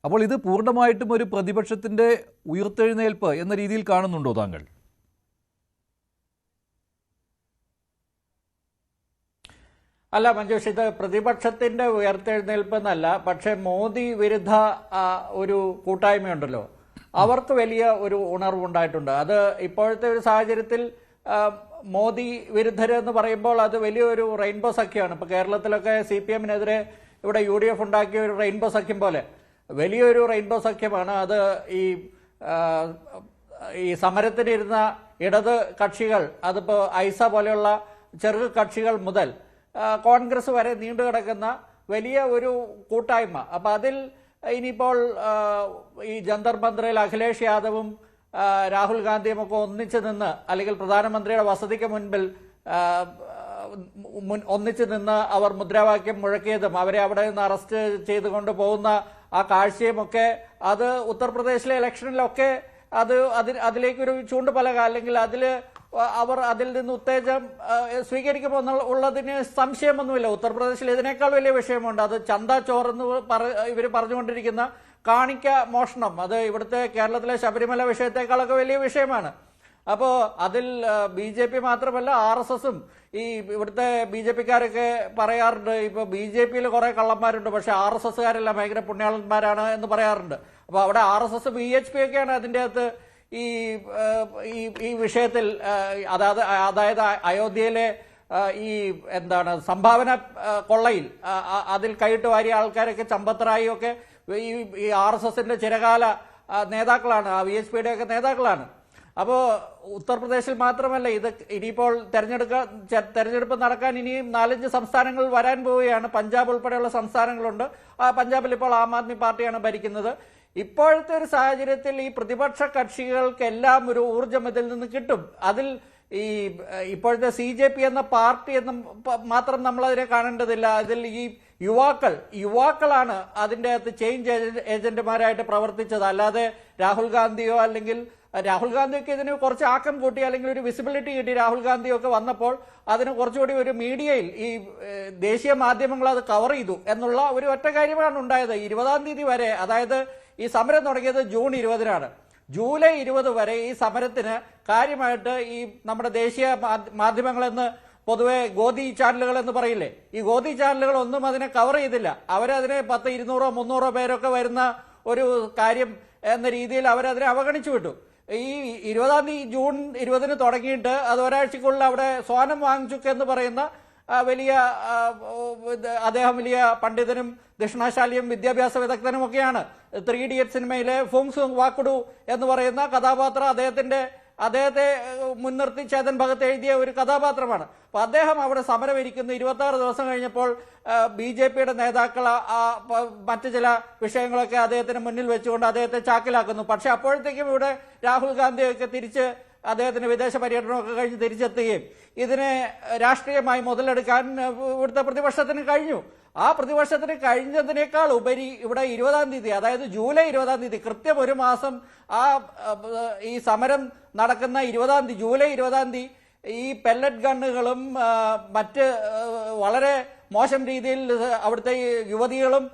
Speaker 1: അപ്പോൾ ഇത് പൂർണ്ണമായിട്ടും ഒരു പ്രതിപക്ഷത്തിൻ്റെ ഉയർത്തെഴുന്നേൽപ്പ് എന്ന രീതിയിൽ കാണുന്നുണ്ടോ താങ്കൾ?
Speaker 6: അല്ല മഞ്ജുഷ്, ഇത് പ്രതിപക്ഷത്തിന്റെ ഉയർത്തെഴുന്നേൽപ്പ് എന്നല്ല, പക്ഷെ മോദി വിരുദ്ധ ഒരു കൂട്ടായ്മയുണ്ടല്ലോ, അവർക്ക് വലിയ ഒരു ഉണർവുണ്ടായിട്ടുണ്ട്. അത് ഇപ്പോഴത്തെ ഒരു സാഹചര്യത്തിൽ മോദി വിരുദ്ധരെന്ന് പറയുമ്പോൾ അത് വലിയൊരു റെയിൻബോ സഖ്യമാണ്. ഇപ്പോൾ കേരളത്തിലൊക്കെ CPM-നെതിരെ ഇവിടെ UDF ഉണ്ടാക്കിയ ഒരു റെയിൻബോ സഖ്യം പോലെ വലിയൊരു റെയിൻബോ സഖ്യമാണ് അത്. ഈ സമരത്തിനിരുന്ന ഇടത് കക്ഷികൾ, അതിപ്പോൾ ഐസ പോലെയുള്ള ചെറു കക്ഷികൾ മുതൽ കോൺഗ്രസ് വരെ നീണ്ടു കിടക്കുന്ന വലിയ ഒരു കൂട്ടായ്മ. അപ്പം അതിൽ ഇനിയിപ്പോൾ ഈ ജന്തർ മന്ദിറിൽ അഖിലേഷ് യാദവും രാഹുൽ ഗാന്ധിയും ഒക്കെ ഒന്നിച്ചു നിന്ന്, അല്ലെങ്കിൽ പ്രധാനമന്ത്രിയുടെ വസതിക്ക് മുൻപിൽ ഒന്നിച്ചു നിന്ന് അവർ മുദ്രാവാക്യം മുഴക്കിയതും അവരെ അവിടെ നിന്ന് അറസ്റ്റ് ചെയ്തുകൊണ്ട് പോകുന്ന ആ കാഴ്ചയുമൊക്കെ അത് ഉത്തർപ്രദേശിലെ ഇലക്ഷനിലൊക്കെ അതിലേക്കൊരു ചൂണ്ടുപലക, അല്ലെങ്കിൽ അവർ അതിൽ നിന്ന് ഉത്തേജം സ്വീകരിക്കുമ്പോൾ ഉള്ളതിന് സംശയമൊന്നുമില്ല. ഉത്തർപ്രദേശിൽ ഇതിനേക്കാൾ വലിയ വിഷയമുണ്ട്. അത് ചന്ദ ചോർ എന്ന് ഇവർ പറഞ്ഞുകൊണ്ടിരിക്കുന്ന കാണിക്ക മോഷണം, അത് ഇവിടുത്തെ കേരളത്തിലെ ശബരിമല വിഷയത്തെക്കാളൊക്കെ വലിയ വിഷയമാണ്. അപ്പോൾ അതിൽ BJP മാത്രമല്ല RSSും ഈ ഇവിടുത്തെ BJPക്കാരൊക്കെ പറയാറുണ്ട്, ഇപ്പോൾ BJPയിൽ കുറേ കള്ളന്മാരുണ്ട്, പക്ഷേ RSSകാരെല്ലാം ഭയങ്കര പുണ്യാളന്മാരാണ് എന്ന് പറയാറുണ്ട്. അപ്പോൾ അവിടെ RSS VHP ഒക്കെയാണ് അതിൻ്റെ അകത്ത് ഈ വിഷയത്തിൽ, അതായത് അയോധ്യയിലെ ഈ സംഭാവന കൊള്ളയിൽ അതിൽ കൈയിട്ട് വാരിയ ആൾക്കാരൊക്കെ ചമ്പത്തറായി ഒക്കെ ഈ RSSന്റെ ചിരകാല നേതാക്കളാണ്, VHPയുടെ ഒക്കെ നേതാക്കളാണ്. അപ്പോൾ ഉത്തർപ്രദേശിൽ മാത്രമല്ല, ഇത് ഇനിയിപ്പോൾ തെരഞ്ഞെടുപ്പ് നടക്കാൻ ഇനിയും 4-5 സംസ്ഥാനങ്ങൾ വരാൻ പോവുകയാണ്. പഞ്ചാബ് ഉൾപ്പെടെയുള്ള സംസ്ഥാനങ്ങളുണ്ട്. പഞ്ചാബിൽ ഇപ്പോൾ ആം ആദ്മി പാർട്ടിയാണ് ഭരിക്കുന്നത്. ഇപ്പോഴത്തെ ഒരു സാഹചര്യത്തിൽ ഈ പ്രതിപക്ഷ കക്ഷികൾക്കെല്ലാം ഒരു ഊർജ്ജം ഇതിൽ നിന്ന് കിട്ടും. അതിൽ ഈ ഇപ്പോഴത്തെ CJP എന്ന പാർട്ടി എന്ന് മാത്രം നമ്മളതിനെ കാണേണ്ടതില്ല. അതിൽ ഈ യുവാക്കളാണ് അതിൻ്റെ അകത്ത് ചേഞ്ച് ഏജന്റുമാരായിട്ട് പ്രവർത്തിച്ചത്. അല്ലാതെ രാഹുൽ ഗാന്ധിയോ, അല്ലെങ്കിൽ രാഹുൽ ഗാന്ധിയൊക്കെ ഇതിന് കുറച്ച് ആക്കം കൂട്ടി, അല്ലെങ്കിൽ ഒരു വിസിബിലിറ്റി കിട്ടി. രാഹുൽ ഗാന്ധിയൊക്കെ വന്നപ്പോൾ അതിന് കുറച്ചുകൂടി ഒരു മീഡിയയിൽ ഈ ദേശീയ മാധ്യമങ്ങൾ അത് കവർ ചെയ്തു എന്നുള്ള ഒരു ഒറ്റ കാര്യമാണ് ഉണ്ടായത്. 20-ാം തീയതി വരെ, അതായത് ഈ സമരം തുടങ്ങിയത് ജൂൺ 20-നാണ്. ജൂലൈ 20 വരെ ഈ സമരത്തിന് കാര്യമായിട്ട് ഈ നമ്മുടെ ദേശീയ മാധ്യമങ്ങളെന്ന് പൊതുവെ ഗോദി ചാനലുകൾ എന്ന് പറയില്ലേ, ഈ ഗോദി ചാനലുകളൊന്നും അതിനെ കവർ ചെയ്തില്ല. അവരതിനെ 10, 200, 300 പേരൊക്കെ വരുന്ന ഒരു കാര്യം എന്ന രീതിയിൽ അവരതിനെ അവഗണിച്ചു വിട്ടു. ഈ 20-ാം തീയതി ജൂൺ 20-ന് തുടങ്ങിയിട്ട് അത് ഒരാഴ്ചക്കുള്ളിൽ അവിടെ സോനം വാങ്ചുക് എന്ന് പറയുന്ന അദ്ദേഹം വലിയ പണ്ഡിതനും ദക്ഷിണാശാലിയും വിദ്യാഭ്യാസ വിദഗ്ധനും ഒക്കെയാണ്. 3 Idiots സിനിമയിലെ ഫുങ് സുങ് വാക്കുഡു എന്ന് പറയുന്ന കഥാപാത്രം അദ്ദേഹത്തെ മുൻനിർത്തി ചേതൻ ഭഗത് എഴുതിയ ഒരു കഥാപാത്രമാണ്. അപ്പോൾ അദ്ദേഹം അവിടെ സമരം ഇരിക്കുന്നു. 26 ദിവസം കഴിഞ്ഞപ്പോൾ BJPയുടെ നേതാക്കൾ മറ്റു ചില വിഷയങ്ങളൊക്കെ അദ്ദേഹത്തിന് മുന്നിൽ വെച്ചുകൊണ്ട് അദ്ദേഹത്തെ ചാക്കിലാക്കുന്നു. പക്ഷെ അപ്പോഴത്തേക്കും ഇവിടെ രാഹുൽ ഗാന്ധിയൊക്കെ തിരിച്ച് അദ്ദേഹത്തിന് വിദേശ പര്യടനമൊക്കെ കഴിഞ്ഞ് തിരിച്ചെത്തുകയും ഇതിനെ രാഷ്ട്രീയമായി മുതലെടുക്കാൻ ഇവിടുത്തെ പ്രതിപക്ഷത്തിന് കഴിഞ്ഞു. ആ പ്രതിപക്ഷത്തിന് കഴിഞ്ഞതിനേക്കാൾ ഉപരി ഇവിടെ 20-ാം തീയതി, അതായത് ജൂലൈ 20-ാം തീയതി, കൃത്യം ഒരു മാസം ഈ സമരം നടക്കുന്ന ജൂലൈ 20-ാം തീയതി ഈ പെല്ലറ്റ് ഗണ്ണുകളും മറ്റ് വളരെ മോശം രീതിയിൽ അവിടുത്തെ യുവതികളും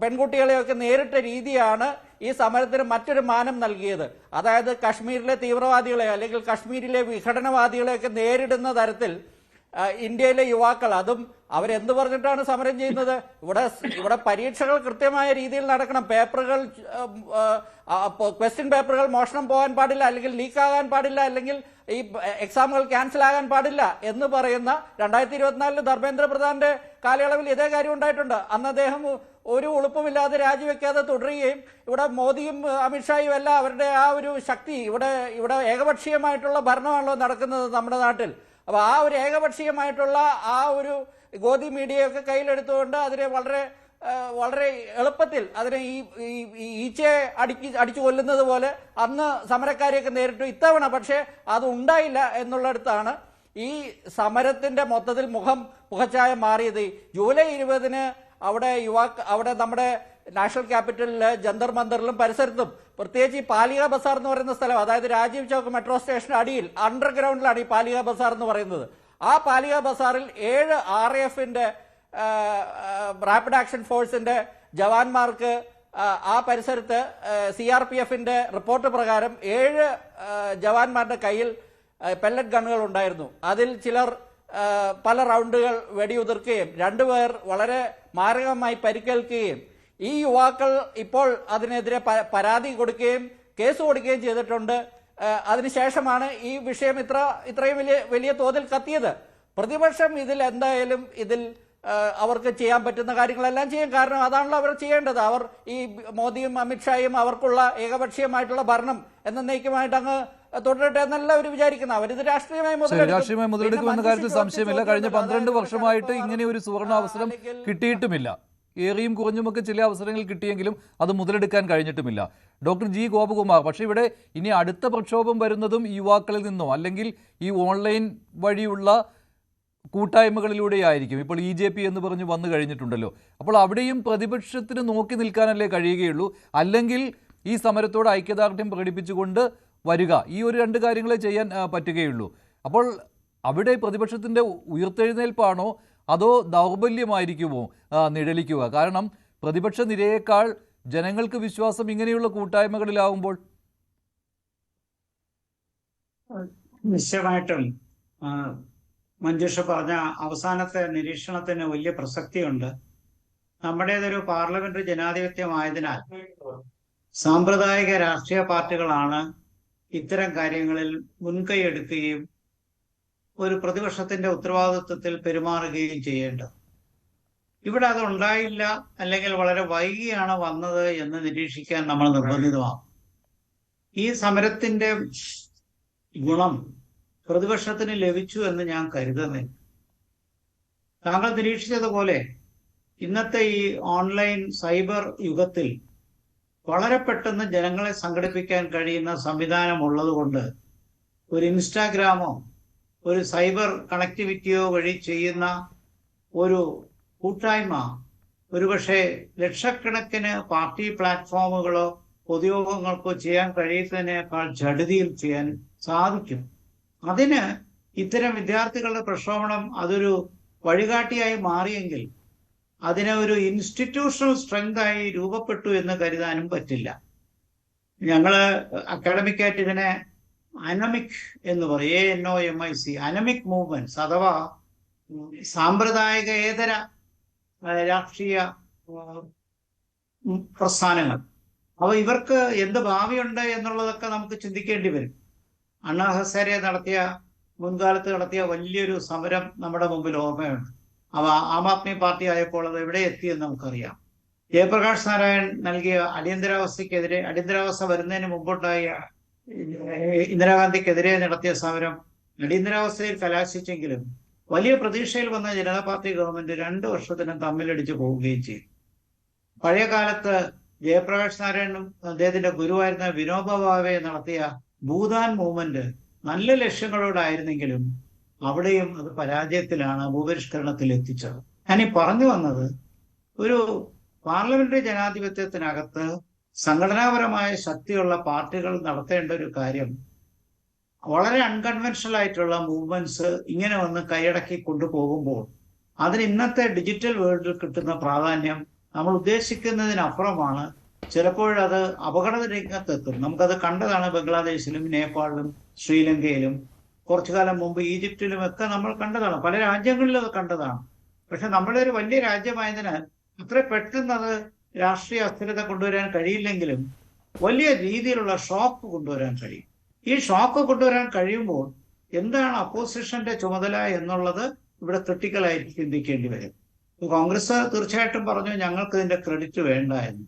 Speaker 6: പെൺകുട്ടികളെയൊക്കെ നേരിട്ട രീതിയാണ് ഈ സമരത്തിന് മറ്റൊരു മാനം നൽകിയത്. അതായത് കശ്മീരിലെ തീവ്രവാദികളെ, അല്ലെങ്കിൽ കശ്മീരിലെ വിഘടനവാദികളെയൊക്കെ നേരിടുന്ന തരത്തിൽ ഇന്ത്യയിലെ യുവാക്കൾ, അതും അവരെന്ത് പറഞ്ഞിട്ടാണ് സമരം ചെയ്യുന്നത്? ഇവിടെ പരീക്ഷകൾ കൃത്യമായ രീതിയിൽ നടക്കണം. ക്വസ്റ്റ്യൻ പേപ്പറുകൾ മോഷണം പോകാൻ പാടില്ല, അല്ലെങ്കിൽ ലീക്കാകാൻ പാടില്ല, അല്ലെങ്കിൽ ഈ എക്സാമുകൾ ക്യാൻസൽ ആകാൻ പാടില്ല എന്ന് പറയുന്ന 2024 ധർമ്മേന്ദ്ര പ്രധാന്റെ കാലയളവിൽ ഇതേ കാര്യം ഉണ്ടായിട്ടുണ്ട്. അന്ന് അദ്ദേഹം ഒരു ഉളുപ്പുമില്ലാതെ രാജിവെക്കാതെ തുടരുകയും ഇവിടെ മോദിയും അമിത്ഷായും എല്ലാം അവരുടെ ആ ഒരു ശക്തി, ഇവിടെ ഏകപക്ഷീയമായിട്ടുള്ള ഭരണമാണല്ലോ നടക്കുന്നത് നമ്മുടെ നാട്ടിൽ. അപ്പോൾ ആ ഒരു ഏകപക്ഷീയമായിട്ടുള്ള ആ ഒരു ഗോദി മീഡിയയൊക്കെ കയ്യിലെടുത്തുകൊണ്ട് അതിനെ വളരെ എളുപ്പത്തിൽ അതിനെ ഈ ഈച്ചയെ അടിച്ചു കൊല്ലുന്നത് പോലെ അന്ന് സമരക്കാരെയൊക്കെ നേരിട്ടു. ഇത്തവണ പക്ഷേ അത് ഉണ്ടായില്ല എന്നുള്ളിടത്താണ് ഈ സമരത്തിന്റെ മൊത്തത്തിൽ മുഖച്ഛായ മാറിയത്. ജൂലൈ 20-ന് അവിടെ നമ്മുടെ നാഷണൽ ക്യാപിറ്റലില് ജന്തർ മന്ദറിലും പരിസരത്തും, പ്രത്യേകിച്ച് ഈ പാലിക ബസാർ എന്ന് പറയുന്ന സ്ഥലം, അതായത് രാജീവ് ചൗക്ക് മെട്രോ സ്റ്റേഷന് അടിയിൽ അണ്ടർഗ്രൗണ്ടിലാണ് ഈ പാലിക ബസാർ എന്ന് പറയുന്നത്. ആ പാലിക ബസാറിൽ 7 RAF-ന്റെ റാപ്പിഡ് ആക്ഷൻ ഫോഴ്സിന്റെ ജവാന്മാർക്ക് ആ പരിസരത്ത് CRPF-ന്റെ റിപ്പോർട്ട് പ്രകാരം 7 ജവാന്മാരുടെ കയ്യിൽ പെല്ലറ്റ് ഗണ്ണുകൾ ഉണ്ടായിരുന്നു. അതിൽ ചിലർ പല റൗണ്ടുകൾ വെടിയുതിർക്കുകയും 2 പേർ വളരെ മാരകമായി പരിക്കേൽക്കുകയും ഈ യുവാക്കൾ ഇപ്പോൾ അതിനെതിരെ പരാതി കൊടുക്കുകയും കേസ് കൊടുക്കുകയും ചെയ്തിട്ടുണ്ട്. അതിനുശേഷമാണ് ഈ വിഷയം ഇത്രയും വലിയ തോതിൽ കത്തിയത്. പ്രതിപക്ഷം എന്തായാലും ഇതിൽ അവർക്ക് ചെയ്യാൻ പറ്റുന്ന കാര്യങ്ങളെല്ലാം ചെയ്യും. കാരണം അതാണല്ലോ അവർ ചെയ്യേണ്ടത്. അവർ ഈ മോദിയും അമിത്ഷായും അവർക്കുള്ള ഏകപക്ഷീയമായിട്ടുള്ള ഭരണം എന്നേക്കുമായിട്ട് അങ്ങ് തുടരട്ടെ എന്നല്ല അവർ വിചാരിക്കുന്നത്. അവരിത് രാഷ്ട്രീയമായി
Speaker 1: മുതലെടുക്കുമെന്ന കാര്യത്തിൽ സംശയമില്ല. കഴിഞ്ഞ 12 വർഷമായിട്ട് ഇങ്ങനെ ഒരു സുവർണ അവസരം കിട്ടിയിട്ടുമില്ല. ഏറിയും കുറഞ്ഞുമൊക്കെ ചില അവസരങ്ങൾ കിട്ടിയെങ്കിലും അത് മുതലെടുക്കാൻ കഴിഞ്ഞിട്ടുമില്ല. ഡോക്ടർ ജി ഗോപകുമാർ, പക്ഷേ ഇവിടെ ഇനി അടുത്ത പ്രക്ഷോഭം വരുന്നതും യുവാക്കളിൽ നിന്നോ അല്ലെങ്കിൽ ഈ ഓൺലൈൻ വഴിയുള്ള കൂട്ടായ്മകളിലൂടെയായിരിക്കും. ഇപ്പോൾ EJP എന്ന് പറഞ്ഞ് വന്നു കഴിഞ്ഞിട്ടുണ്ടല്ലോ. അപ്പോൾ അവിടെയും പ്രതിപക്ഷത്തിന് നോക്കി നിൽക്കാനല്ലേ കഴിയുകയുള്ളൂ? അല്ലെങ്കിൽ ഈ സമരത്തോട് ഐക്യദാർഢ്യം പ്രകടിപ്പിച്ചുകൊണ്ട് വരിക, ഈ ഒരു 2 കാര്യങ്ങളെ ചെയ്യാൻ പറ്റുകയുള്ളൂ. അപ്പോൾ അവിടെ പ്രതിപക്ഷത്തിൻ്റെ ഉയർത്തെഴുന്നേൽപ്പാണോ അതോ ദൗർബല്യമായിരിക്കുമോ നിഴലിക്കുക? കാരണം പ്രതിപക്ഷ നിരയേക്കാൾ ജനങ്ങൾക്ക് വിശ്വാസം ഇങ്ങനെയുള്ള കൂട്ടായ്മകളിലാവുമ്പോൾ.
Speaker 2: നിശ്ചയമായിട്ടും മഞ്ജുഷ പറഞ്ഞ അവസാനത്തെ നിരീക്ഷണത്തിന് വലിയ പ്രസക്തിയുണ്ട്. നമ്മുടേതൊരു പാർലമെന്ററി ജനാധിപത്യമായതിനാൽ സാമ്പ്രദായിക രാഷ്ട്രീയ പാർട്ടികളാണ് ഇത്തരം കാര്യങ്ങളിൽ മുൻകൈ എടുക്കുകയും ഒരു പ്രതിപക്ഷത്തിന്റെ ഉത്തരവാദിത്വത്തിൽ പെരുമാറുകയും ചെയ്യേണ്ടത്. ഇവിടെ അത് ഉണ്ടായില്ല, അല്ലെങ്കിൽ വളരെ വൈകിയാണ് വന്നത് എന്ന് നിരീക്ഷിക്കാൻ നമ്മൾ നിർബന്ധിതമാകും. ഈ സമരത്തിന്റെ ഗുണം പ്രതിപക്ഷത്തിന് ലഭിച്ചു എന്ന് ഞാൻ കരുതുന്നില്ല. താങ്കൾ നിരീക്ഷിച്ചതുപോലെ ഇന്നത്തെ ഈ ഓൺലൈൻ സൈബർ യുഗത്തിൽ വളരെ പെട്ടെന്ന് ജനങ്ങളെ സംഘടിപ്പിക്കാൻ കഴിയുന്ന സംവിധാനം ഉള്ളതുകൊണ്ട് ഒരു ഇൻസ്റ്റാഗ്രാമോ ഒരു സൈബർ കണക്ടിവിറ്റിയോ വഴി ചെയ്യുന്ന ഒരു കൂട്ടായ്മ ഒരുപക്ഷെ ലക്ഷക്കണക്കിന് പാർട്ടി പ്ലാറ്റ്ഫോമുകളോ പൊതുയോഗങ്ങൾക്കോ ചെയ്യാൻ കഴിയുന്നതിനേക്കാൾ ജഡിതിയിൽ ചെയ്യാൻ സാധിക്കും. അതിന് ഇത്തരം വിദ്യാർത്ഥികളുടെ പ്രക്ഷോഭണം അതൊരു വഴികാട്ടിയായി മാറിയെങ്കിൽ അതിനെ ഒരു ഇൻസ്റ്റിറ്റ്യൂഷണൽ സ്ട്രെങ്ത് ആയി രൂപപ്പെട്ടു എന്ന് കരുതാനും പറ്റില്ല. ഞങ്ങള് അക്കാഡമിക്കായിട്ട് ഇതിനെ അനമിക് എന്ന് പറയും, ANOMIC, അനമിക് മൂവ്മെന്റ്സ് അഥവാ സാമ്പ്രദായികേതര രാഷ്ട്രീയ പ്രസ്ഥാനങ്ങൾ. അപ്പൊ ഇവർക്ക് എന്ത് ഭാവിയുണ്ട് എന്നുള്ളതൊക്കെ നമുക്ക് ചിന്തിക്കേണ്ടി വരും. അണ്ണാ ഹസാരെ മുൻകാലത്ത് നടത്തിയ വലിയൊരു സമരം നമ്മുടെ മുമ്പിൽ ഓർമ്മയുണ്ട്. അവ ആം ആദ്മി പാർട്ടി ആയപ്പോൾ അത് എവിടെ എത്തിയെന്ന് നമുക്കറിയാം. ജയപ്രകാശ് നാരായൺ നൽകിയ അടിയന്തരാവസ്ഥ വരുന്നതിന് മുമ്പോട്ടായ ഇന്ദിരാഗാന്ധിക്കെതിരെ നടത്തിയ സമരം അടിയന്തരാവസ്ഥയിൽ കലാശിച്ചെങ്കിലും വലിയ പ്രതീക്ഷയിൽ വന്ന ജനതാ പാർട്ടി ഗവൺമെന്റ് 2 വർഷത്തിനും തമ്മിലടിച്ചു പോവുകയും ചെയ്തു. പഴയ കാലത്ത് ജയപ്രകാശ് നാരായണനും അദ്ദേഹത്തിന്റെ ഗുരുവായിരുന്ന വിനോബ ഭാവെ നടത്തിയ ഭൂദാൻ മൂവ്മെന്റ് നല്ല ലക്ഷ്യങ്ങളോടായിരുന്നെങ്കിലും അവിടെയും അത് പരാജയത്തിലാണ് ഭൂപരിഷ്കരണത്തിൽ എത്തിച്ചത്. ഞാനീ പറഞ്ഞു വന്നത് ഒരു പാർലമെന്ററി ജനാധിപത്യത്തിനകത്ത് സംഘടനാപരമായ ശക്തിയുള്ള പാർട്ടികൾ നടത്തേണ്ട ഒരു കാര്യം വളരെ അൺകൺവെൻഷണൽ ആയിട്ടുള്ള മൂവ്മെന്റ്സ് ഇങ്ങനെ വന്ന് കൈയടക്കി കൊണ്ടുപോകുമ്പോൾ അതിന് ഇന്നത്തെ ഡിജിറ്റൽ വേൾഡിൽ കിട്ടുന്ന പ്രാധാന്യം നമ്മൾ ഉദ്ദേശിക്കുന്നതിനപ്പുറമാണ്. ചിലപ്പോഴത് അപകട രംഗത്തെത്തും. നമുക്കത് കണ്ടതാണ് ബംഗ്ലാദേശിലും നേപ്പാളിലും ശ്രീലങ്കയിലും കുറച്ചു കാലം മുമ്പ് ഈജിപ്തിലും ഒക്കെ നമ്മൾ കണ്ടതാണ്. പല രാജ്യങ്ങളിലും അത് കണ്ടതാണ്. പക്ഷെ നമ്മുടെ ഒരു വലിയ രാജ്യമായതിനാൽ അത്ര പെട്ടെന്ന് അത് രാഷ്ട്രീയ അസ്ഥിരത കൊണ്ടുവരാൻ കഴിയില്ലെങ്കിലും വലിയ രീതിയിലുള്ള ഷോക്ക് കൊണ്ടുവരാൻ കഴിയും. ഈ ഷോക്ക് കൊണ്ടുവരാൻ കഴിയുമ്പോൾ എന്താണ് അപ്പോസിഷന്റെ ചുമതല എന്നുള്ളത് ഇവിടെ ക്രിട്ടിക്കലായി ചിന്തിക്കേണ്ടി വരും. കോൺഗ്രസ് തീർച്ചയായിട്ടും പറഞ്ഞു ഞങ്ങൾക്ക് ഇതിന്റെ ക്രെഡിറ്റ് വേണ്ട എന്ന്.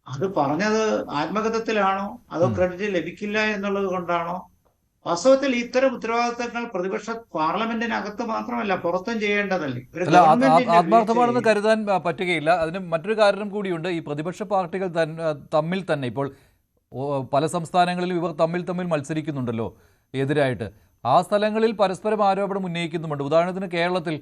Speaker 2: അത് പറഞ്ഞത് ആത്മഗതത്തിലാണോ അതോ ക്രെഡിറ്റ് ലഭിക്കില്ല എന്നുള്ളത് കൊണ്ടാണോ? വാസ്തവത്തിൽ ഇത്തരം ഉത്തരവാദിത്തങ്ങൾ പ്രതിപക്ഷ പാർലമെന്റിനകത്ത് മാത്രമല്ല പുറത്തും ചെയ്യേണ്ടതല്ലേ.
Speaker 1: ആത്മാർത്ഥമാണെന്ന് കരുതാൻ പറ്റുകയില്ല. അതിന് മറ്റൊരു കാരണം കൂടിയുണ്ട്. ഈ പ്രതിപക്ഷ പാർട്ടികൾ തമ്മിൽ തന്നെ ഇപ്പോൾ പല സംസ്ഥാനങ്ങളിലും ഇവർ തമ്മിൽ മത്സരിക്കുന്നുണ്ടല്ലോ എതിരായിട്ട്. ആ സ്ഥലങ്ങളിൽ പരസ്പരം ആരോപണം ഉന്നയിക്കുന്നുമുണ്ട്. ഉദാഹരണത്തിന് കേരളത്തിൽ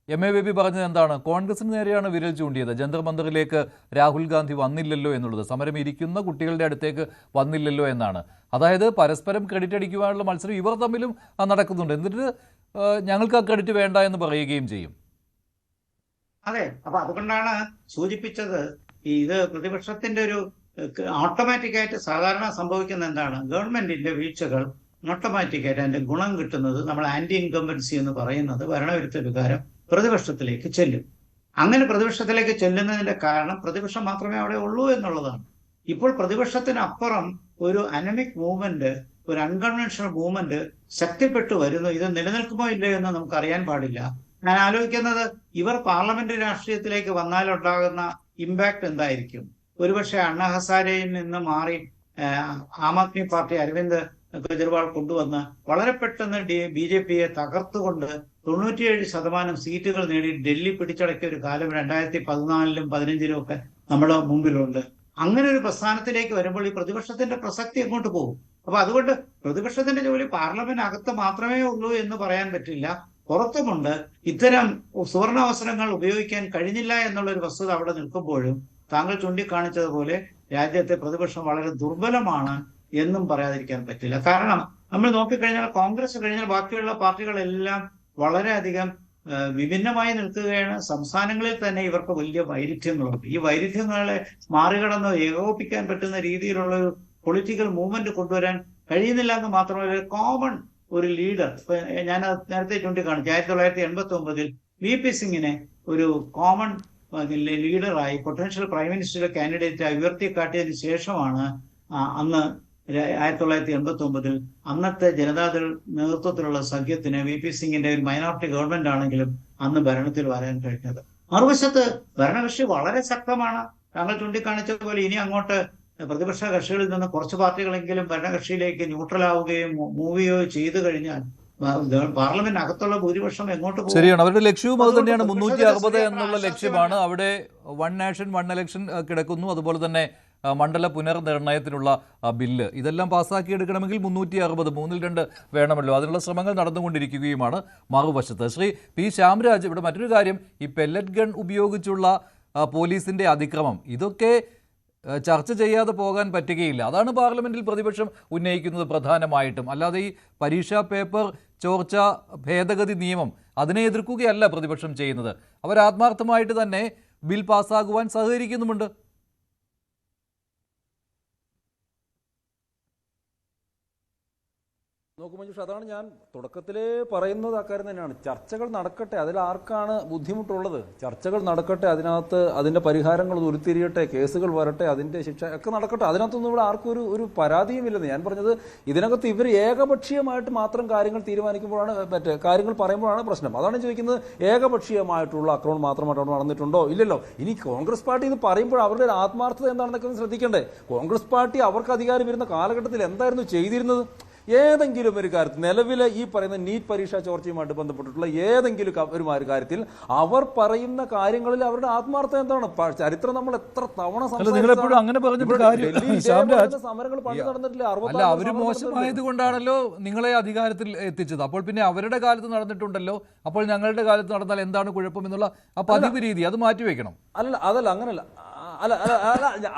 Speaker 1: എം എ ബേബി പറഞ്ഞത് എന്താണ്? കോൺഗ്രസിന് നേരെയാണ് വിരൽ ചൂണ്ടിയത്. ജന്തർ മന്ദറിലേക്ക് രാഹുൽ ഗാന്ധി വന്നില്ലല്ലോ എന്നുള്ളത്, സമരം ഇരിക്കുന്ന കുട്ടികളുടെ അടുത്തേക്ക് വന്നില്ലല്ലോ എന്നാണ്. അതായത് പരസ്പരം ക്രെഡിറ്റ് അടിക്കുവാനുള്ള മത്സരം ഇവർ തമ്മിലും നടക്കുന്നുണ്ട്. എന്നിട്ട് ഞങ്ങൾക്ക് ആ ക്രെഡിറ്റ് വേണ്ട എന്ന് പറയുകയും ചെയ്യും.
Speaker 2: അതെ, അപ്പൊ അതുകൊണ്ടാണ് സൂചിപ്പിച്ചത് ഇത് പ്രതിപക്ഷത്തിന്റെ ഒരു ഓട്ടോമാറ്റിക്കായിട്ട് സാധാരണ സംഭവിക്കുന്ന എന്താണ്, ഗവൺമെന്റിന്റെ വീഴ്ചകൾ ഓട്ടോമാറ്റിക്കായിട്ട് അതിന്റെ ഗുണം കിട്ടുന്നത്, നമ്മൾ ആന്റി ഇൻകംബൻസി എന്ന് പറയുന്നത് ഭരണവിരുദ്ധ വികാരം പ്രതിപക്ഷത്തിലേക്ക് ചെല്ലും. അങ്ങനെ പ്രതിപക്ഷത്തിലേക്ക് ചെല്ലുന്നതിന്റെ കാരണം പ്രതിപക്ഷം മാത്രമേ അവിടെ ഉള്ളൂ എന്നുള്ളതാണ്. ഇപ്പോൾ പ്രതിപക്ഷത്തിനപ്പുറം ഒരു അനമിക് മൂവ്മെന്റ്, ഒരു അൺകൺവെൻഷണൽ മൂവ്മെന്റ് ശക്തിപ്പെട്ടു വരുന്നു. ഇത് നിലനിൽക്കുമോ ഇല്ലയോ എന്ന് നമുക്ക് അറിയാൻ പാടില്ല. ഞാൻ ആലോചിക്കുന്നത് ഇവർ പാർലമെന്റ് രാഷ്ട്രീയത്തിലേക്ക് വന്നാലുണ്ടാകുന്ന ഇമ്പാക്ട് എന്തായിരിക്കും? ഒരുപക്ഷെ അണ്ണാ ഹസാരയിൽ നിന്ന് മാറി ആം ആദ്മി പാർട്ടി അരവിന്ദ് കെജ്രിവാൾ കൊണ്ടുവന്ന് വളരെ പെട്ടെന്ന് BJPയെ തകർത്തുകൊണ്ട് 97% സീറ്റുകൾ നേടി ഡൽഹി പിടിച്ചടക്കിയ ഒരു കാലം 2014-ലും 2015-ലും ഒക്കെ നമ്മുടെ മുമ്പിലുണ്ട്. അങ്ങനെ ഒരു പ്രസ്ഥാനത്തിലേക്ക് വരുമ്പോൾ ഈ പ്രതിപക്ഷത്തിന്റെ പ്രസക്തി എങ്ങോട്ട് പോകും? അപ്പൊ അതുകൊണ്ട് പ്രതിപക്ഷത്തിന്റെ ജോലി പാർലമെന്റ് അകത്ത് മാത്രമേ ഉള്ളൂ എന്ന് പറയാൻ പറ്റില്ല. പുറത്തുമുണ്ട്. ഇത്തരം സുവർണാവസരങ്ങൾ ഉപയോഗിക്കാൻ കഴിഞ്ഞില്ല എന്നുള്ള ഒരു വസ്തുത അവിടെ നിൽക്കുമ്പോഴും താങ്കൾ ചൂണ്ടിക്കാണിച്ചതുപോലെ രാജ്യത്തെ പ്രതിപക്ഷം വളരെ ദുർബലമാണ് എന്നും പറയാതിരിക്കാൻ പറ്റില്ല. കാരണം നമ്മൾ നോക്കിക്കഴിഞ്ഞാൽ കോൺഗ്രസ് കഴിഞ്ഞാൽ ബാക്കിയുള്ള പാർട്ടികളെല്ലാം വളരെയധികം വിഭിന്നമായി നിൽക്കുകയാണ്. സംസ്ഥാനങ്ങളിൽ തന്നെ ഇവർക്ക് വലിയ വൈരുദ്ധ്യങ്ങളുണ്ട്. ഈ വൈരുദ്ധ്യങ്ങളെ മറികടന്ന് ഏകോപിപ്പിക്കാൻ പറ്റുന്ന രീതിയിലുള്ള ഒരു പൊളിറ്റിക്കൽ മൂവ്മെന്റ് കൊണ്ടുവരാൻ കഴിയുന്നില്ല എന്ന് മാത്രമല്ല, കോമൺ ഒരു ലീഡർ, ഞാൻ നേരത്തെ ചൂണ്ടിക്കാണിച്ചു 1989 VP സിംഗിനെ ഒരു കോമൺ ലീഡറായി പൊട്ടൻഷ്യൽ പ്രൈം മിനിസ്റ്റർ കാൻഡിഡേറ്റായി ഉയർത്തിക്കാട്ടിയതിന് ശേഷമാണ് അന്ന് 1989 അന്നത്തെ ജനതാദൾ നേതൃത്വത്തിലുള്ള സഖ്യത്തിന് VP സിംഗിന്റെ ഒരു മൈനോറിറ്റി ഗവൺമെന്റ് ആണെങ്കിലും അന്ന് ഭരണത്തിൽ വരാൻ കഴിഞ്ഞത്. മറുവശത്ത് ഭരണകക്ഷി വളരെ ശക്തമാണ്. താങ്കൾ ചൂണ്ടിക്കാണിച്ച പോലെ ഇനി അങ്ങോട്ട് പ്രതിപക്ഷ കക്ഷികളിൽ നിന്ന് കുറച്ച് പാർട്ടികളെങ്കിലും ഭരണകക്ഷിയിലേക്ക് ന്യൂട്രൽ ആവുകയും മൂവ് ചെയ്യുകയോ ചെയ്തു കഴിഞ്ഞാൽ പാർലമെന്റ് അകത്തുള്ള ഭൂരിപക്ഷം എങ്ങോട്ട് പോകും?
Speaker 1: ശരിയാണ്, അവരുടെ ലക്ഷ്യവും അത് തന്നെയാണ്. 360 എന്നുള്ള ലക്ഷ്യമാണ്. അവിടെ 1 നാഷൻ 1 ഇലക്ഷൻ കിടക്കുന്നു. അതുപോലെ തന്നെ മണ്ഡല പുനർനിർണയത്തിനുള്ള ബില്ല് ഇതെല്ലാം പാസ്സാക്കിയെടുക്കണമെങ്കിൽ 360 3-2 വേണമല്ലോ. അതിനുള്ള ശ്രമങ്ങൾ നടന്നുകൊണ്ടിരിക്കുകയുമാണ്. മറുവശത്ത് ശ്രീ പി ശ്യാംരാജ്, ഇവിടെ മറ്റൊരു കാര്യം, ഈ പെല്ലറ്റ് ഗൺ ഉപയോഗിച്ചുള്ള പോലീസിന്റെ അതിക്രമം, ഇതൊക്കെ ചർച്ച ചെയ്യാതെ പോകാൻ പറ്റുകയില്ല. അതാണ് പാർലമെന്റിൽ പ്രതിപക്ഷം ഉന്നയിക്കുന്നത് പ്രധാനമായിട്ടും. അല്ലാതെ ഈ പരീക്ഷാ പേപ്പർ ചോർച്ച ഭേദഗതി നിയമം അതിനെ എതിർക്കുകയല്ല പ്രതിപക്ഷം ചെയ്യുന്നത്. അവർ ആത്മാർത്ഥമായിട്ട് തന്നെ ബിൽ പാസ്സാകുവാൻ സഹകരിക്കുന്നുമുണ്ട്.
Speaker 3: നോക്കൂ മഞ്ജുഷ, അതാണ് ഞാൻ തുടക്കത്തിലേ പറയുന്നത്. അക്കാര്യം തന്നെയാണ്. ചർച്ചകൾ നടക്കട്ടെ, അതിൽ ആർക്കാണ് ബുദ്ധിമുട്ടുള്ളത്? ചർച്ചകൾ നടക്കട്ടെ, അതിനകത്ത് അതിൻ്റെ പരിഹാരങ്ങൾ ഉരുത്തിരിയട്ടെ, കേസുകൾ വരട്ടെ, അതിൻ്റെ ശിക്ഷ ഒക്കെ നടക്കട്ടെ. അതിനകത്തൊന്നും ഇവിടെ ആർക്കും ഒരു പരാതിയുമില്ലെന്ന് ഞാൻ പറഞ്ഞത്. ഇതിനകത്ത് ഇവർ ഏകപക്ഷീയമായിട്ട് മാത്രം കാര്യങ്ങൾ തീരുമാനിക്കുമ്പോഴാണ്, മറ്റേ കാര്യങ്ങൾ പറയുമ്പോഴാണ് പ്രശ്നം. അതാണ് ചോദിക്കുന്നത്. ഏകപക്ഷീയമായിട്ടുള്ള ആക്രമണം മാത്രമായിട്ട് അവിടെ നടന്നിട്ടുണ്ടോ? ഇല്ലല്ലോ. ഇനി കോൺഗ്രസ് പാർട്ടി ഇത് പറയുമ്പോൾ അവരുടെ ഒരു ആത്മാർത്ഥത എന്താണെന്നൊക്കെ ഒന്ന് ശ്രദ്ധിക്കണ്ടേ. കോൺഗ്രസ് പാർട്ടി അവർക്ക് അധികാരം വരുന്ന കാലഘട്ടത്തിൽ എന്തായിരുന്നു ചെയ്തിരുന്നത്? ഏതെങ്കിലും ഒരു കാര്യത്തിൽ, നിലവിലെ ഈ പറയുന്ന നീറ്റ് പരീക്ഷാ ചോർച്ചയുമായിട്ട് ബന്ധപ്പെട്ടിട്ടുള്ള ഏതെങ്കിലും ഒരു കാര്യത്തിൽ അവർ പറയുന്ന കാര്യങ്ങളിൽ അവരുടെ ആത്മാർത്ഥത എന്താണ്? ചരിത്രം നമ്മൾ എത്ര തവണ സമരങ്ങൾ പണ്ട് നടന്നിട്ടില്ല.
Speaker 1: അല്ല, അവര് മോശമായത് കൊണ്ടാണല്ലോ നിങ്ങളെ അധികാരത്തിൽ എത്തിച്ചത്. അപ്പോൾ പിന്നെ അവരുടെ കാലത്ത് നടന്നിട്ടുണ്ടല്ലോ, അപ്പോൾ ഞങ്ങളുടെ കാലത്ത് നടന്നാൽ എന്താണ് കുഴപ്പം എന്നുള്ള ആ പതിവ് രീതി അത് മാറ്റിവെക്കണം.
Speaker 3: അങ്ങനല്ല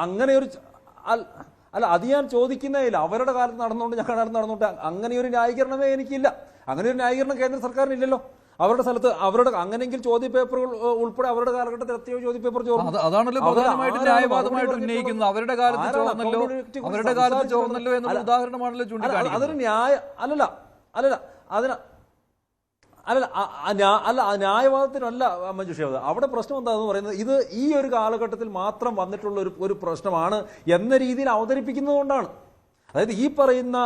Speaker 3: അങ്ങനെ ഒരു അല്ല, അത് ഞാൻ ചോദിക്കുന്നേ ഇല്ല. അവരുടെ കാലത്ത് നടന്നുകൊണ്ട് ഞങ്ങളുടെ കാലത്ത് നടന്നുകൊണ്ട് അങ്ങനെയൊരു ന്യായീകരണമേ എനിക്കില്ല. അങ്ങനെ ഒരു ന്യായീകരണം കേന്ദ്ര സർക്കാരിനില്ലല്ലോ. അവരുടെ സ്ഥലത്ത് അവരുടെ അങ്ങനെയെങ്കിൽ ചോദ്യ പേപ്പറുകൾ ഉൾപ്പെടെ അവരുടെ കാലഘട്ടത്തിൽ എത്രയോ ചോദ്യ പേപ്പർ ചോർന്നു.
Speaker 1: അതാണല്ലോ പ്രധാനമായിട്ട് ന്യായവാദമായിട്ട് ഉന്നയിക്കുന്നത്. അവരുടെ കാലത്ത് ചോർന്നല്ലോ എന്നുള്ള ഉദാഹരണമാണല്ലോ ചൂണ്ടിക്കാണിക്കുന്നത്.
Speaker 3: അതൊരു ന്യായവാദത്തിനല്ല മഞ്ജുഷ. അവിടെ പ്രശ്നം എന്താണെന്ന് പറയുന്നത്, ഇത് ഈ ഒരു കാലഘട്ടത്തിൽ മാത്രം വന്നിട്ടുള്ള ഒരു പ്രശ്നമാണ് എന്ന രീതിയിൽ അവതരിപ്പിക്കുന്നത് കൊണ്ടാണ്. അതായത് ഈ പറയുന്ന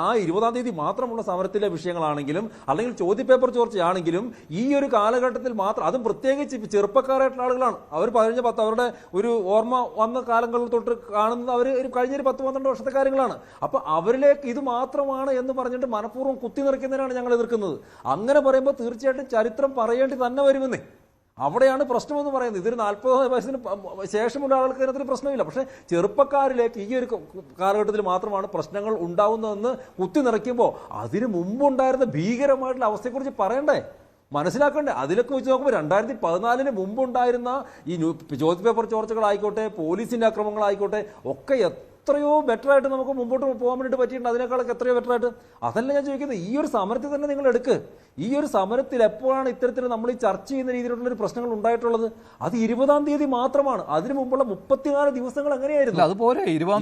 Speaker 3: ആ 20-ാം തീയതി മാത്രമുള്ള സമരത്തിലെ വിഷയങ്ങളാണെങ്കിലും അല്ലെങ്കിൽ ചോദ്യപേപ്പർ ചോർച്ചയാണെങ്കിലും ഈ ഒരു കാലഘട്ടത്തിൽ മാത്രം, അതും പ്രത്യേകിച്ച് ചെറുപ്പക്കാരായിട്ടുള്ള ആളുകളാണ്. അവർ 15-10 അവരുടെ ഒരു ഓർമ്മ വന്ന കാലങ്ങളിൽ തൊട്ട് കാണുന്നത് അവർ കഴിഞ്ഞൊരു 10-12 വർഷത്തെ കാര്യങ്ങളാണ്. അപ്പോൾ അവരിലേക്ക് ഇത് മാത്രമാണ് എന്ന് പറഞ്ഞിട്ട് മനഃപൂർവ്വം കുത്തി നിറയ്ക്കുന്നതിനാണ് ഞങ്ങൾ എതിർക്കുന്നത്. അങ്ങനെ പറയുമ്പോൾ തീർച്ചയായിട്ടും ചരിത്രം പറയേണ്ടി തന്നെ വരുമെന്നേ. അവിടെയാണ് പ്രശ്നമെന്ന് പറയുന്നത്. ഇതൊരു 40 വയസ്സിന് ശേഷമുള്ള ആൾക്ക് ഇതിനകത്തൊരു പ്രശ്നമില്ല. പക്ഷേ ചെറുപ്പക്കാരിലേക്ക് ഈ ഒരു കാലഘട്ടത്തിൽ മാത്രമാണ് പ്രശ്നങ്ങൾ ഉണ്ടാവുന്നതെന്ന് കുത്തി നിറയ്ക്കുമ്പോൾ അതിന് മുമ്പുണ്ടായിരുന്ന ഭീകരമായിട്ടുള്ള അവസ്ഥയെക്കുറിച്ച് പറയണ്ടേ? മനസ്സിലാക്കണ്ടേ? അതിലൊക്കെ വെച്ച് നോക്കുമ്പോൾ 2014 മുമ്പുണ്ടായിരുന്ന ഈ ചോദ്യ പേപ്പർ ചോർച്ചകളായിക്കോട്ടെ, പോലീസിന്റെ അക്രമങ്ങളായിക്കോട്ടെ, ഒക്കെ എത്രയോ ബെറ്റർ ആയിട്ട് നമുക്ക് മുമ്പോട്ട് പോകാൻ വേണ്ടിയിട്ട് പറ്റിയിട്ടുണ്ട്. അതിനേക്കാളൊക്കെ എത്രയോ ബെറ്റർ ആയിട്ട്. അതല്ല ഞാൻ ചോദിക്കുന്നത്. ഈ ഒരു സമരത്തിൽ തന്നെ നിങ്ങൾ എടുക്ക്. ഈ ഒരു സമരത്തിൽ എപ്പോഴാണ് ഇത്തരത്തിൽ നമ്മൾ ഈ ചർച്ച ചെയ്യുന്ന രീതിയിലുള്ള പ്രശ്നങ്ങൾ ഉണ്ടായിട്ടുള്ളത്? അത് 20-ാം തീയതി മാത്രമാണ്. അതിനു മുമ്പുള്ള 34 ദിവസങ്ങൾ എങ്ങനെയായിരുന്നു?
Speaker 1: അതുപോലെ 20-ാം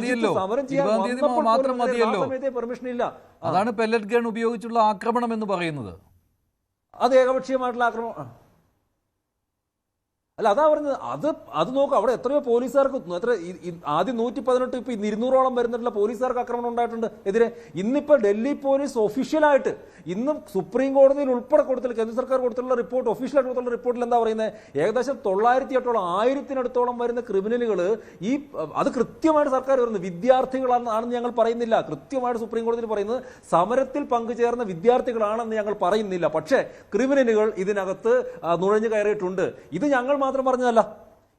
Speaker 1: തീയതി
Speaker 3: സമരം ചെയ്യാൻ
Speaker 1: മാത്രം മതിയല്ലോ.
Speaker 3: പെർമിഷൻ ഇല്ല.
Speaker 1: അതാണ് പെല്ലറ്റ് ഗൺ ഉപയോഗിച്ചുള്ള ആക്രമണം എന്ന് പറയുന്നത്.
Speaker 3: അത് ഏകപക്ഷീയമായിട്ടുള്ള ആക്രമണം അല്ല, അതാ പറഞ്ഞത്. അത് നോക്കുക, അവിടെ എത്രയോ പോലീസുകാർക്ക് ആദ്യം 118, ഇപ്പൊ 200ഓളം വരുന്നിട്ടുള്ള പോലീസുകാർക്ക് ആക്രമണം ഉണ്ടായിട്ടുണ്ട് എതിരെ. ഇന്നിപ്പോ ഡൽഹി പോലീസ് ഒഫീഷ്യലായിട്ട് ഇന്നും സുപ്രീം കോടതിയിൽ ഉൾപ്പെടെ കൊടുത്തില്ല, കേന്ദ്ര സർക്കാർ കൊടുത്തിട്ടുള്ള റിപ്പോർട്ട്, ഒഫീഷ്യലായിട്ട് കൊടുത്തുള്ള റിപ്പോർട്ടിൽ എന്താ പറയുന്നത്? ഏകദേശം 908ഓളം 1000-നടുത്തോളം വരുന്ന ക്രിമിനലുകൾ അത് കൃത്യമായിട്ട് സർക്കാർ പറയുന്നത് വിദ്യാർത്ഥികളാണെന്ന് ഞങ്ങൾ പറയുന്നില്ല. കൃത്യമായിട്ട് സുപ്രീം കോടതിയിൽ പറയുന്നത് സമരത്തിൽ പങ്കുചേർന്ന വിദ്യാർത്ഥികളാണെന്ന് ഞങ്ങൾ പറയുന്നില്ല. പക്ഷേ ക്രിമിനലുകൾ ഇതിനകത്ത് നുഴഞ്ഞു കയറിയിട്ടുണ്ട്. ഇത് ഞങ്ങൾ മാത്രം പറഞ്ഞതല്ല.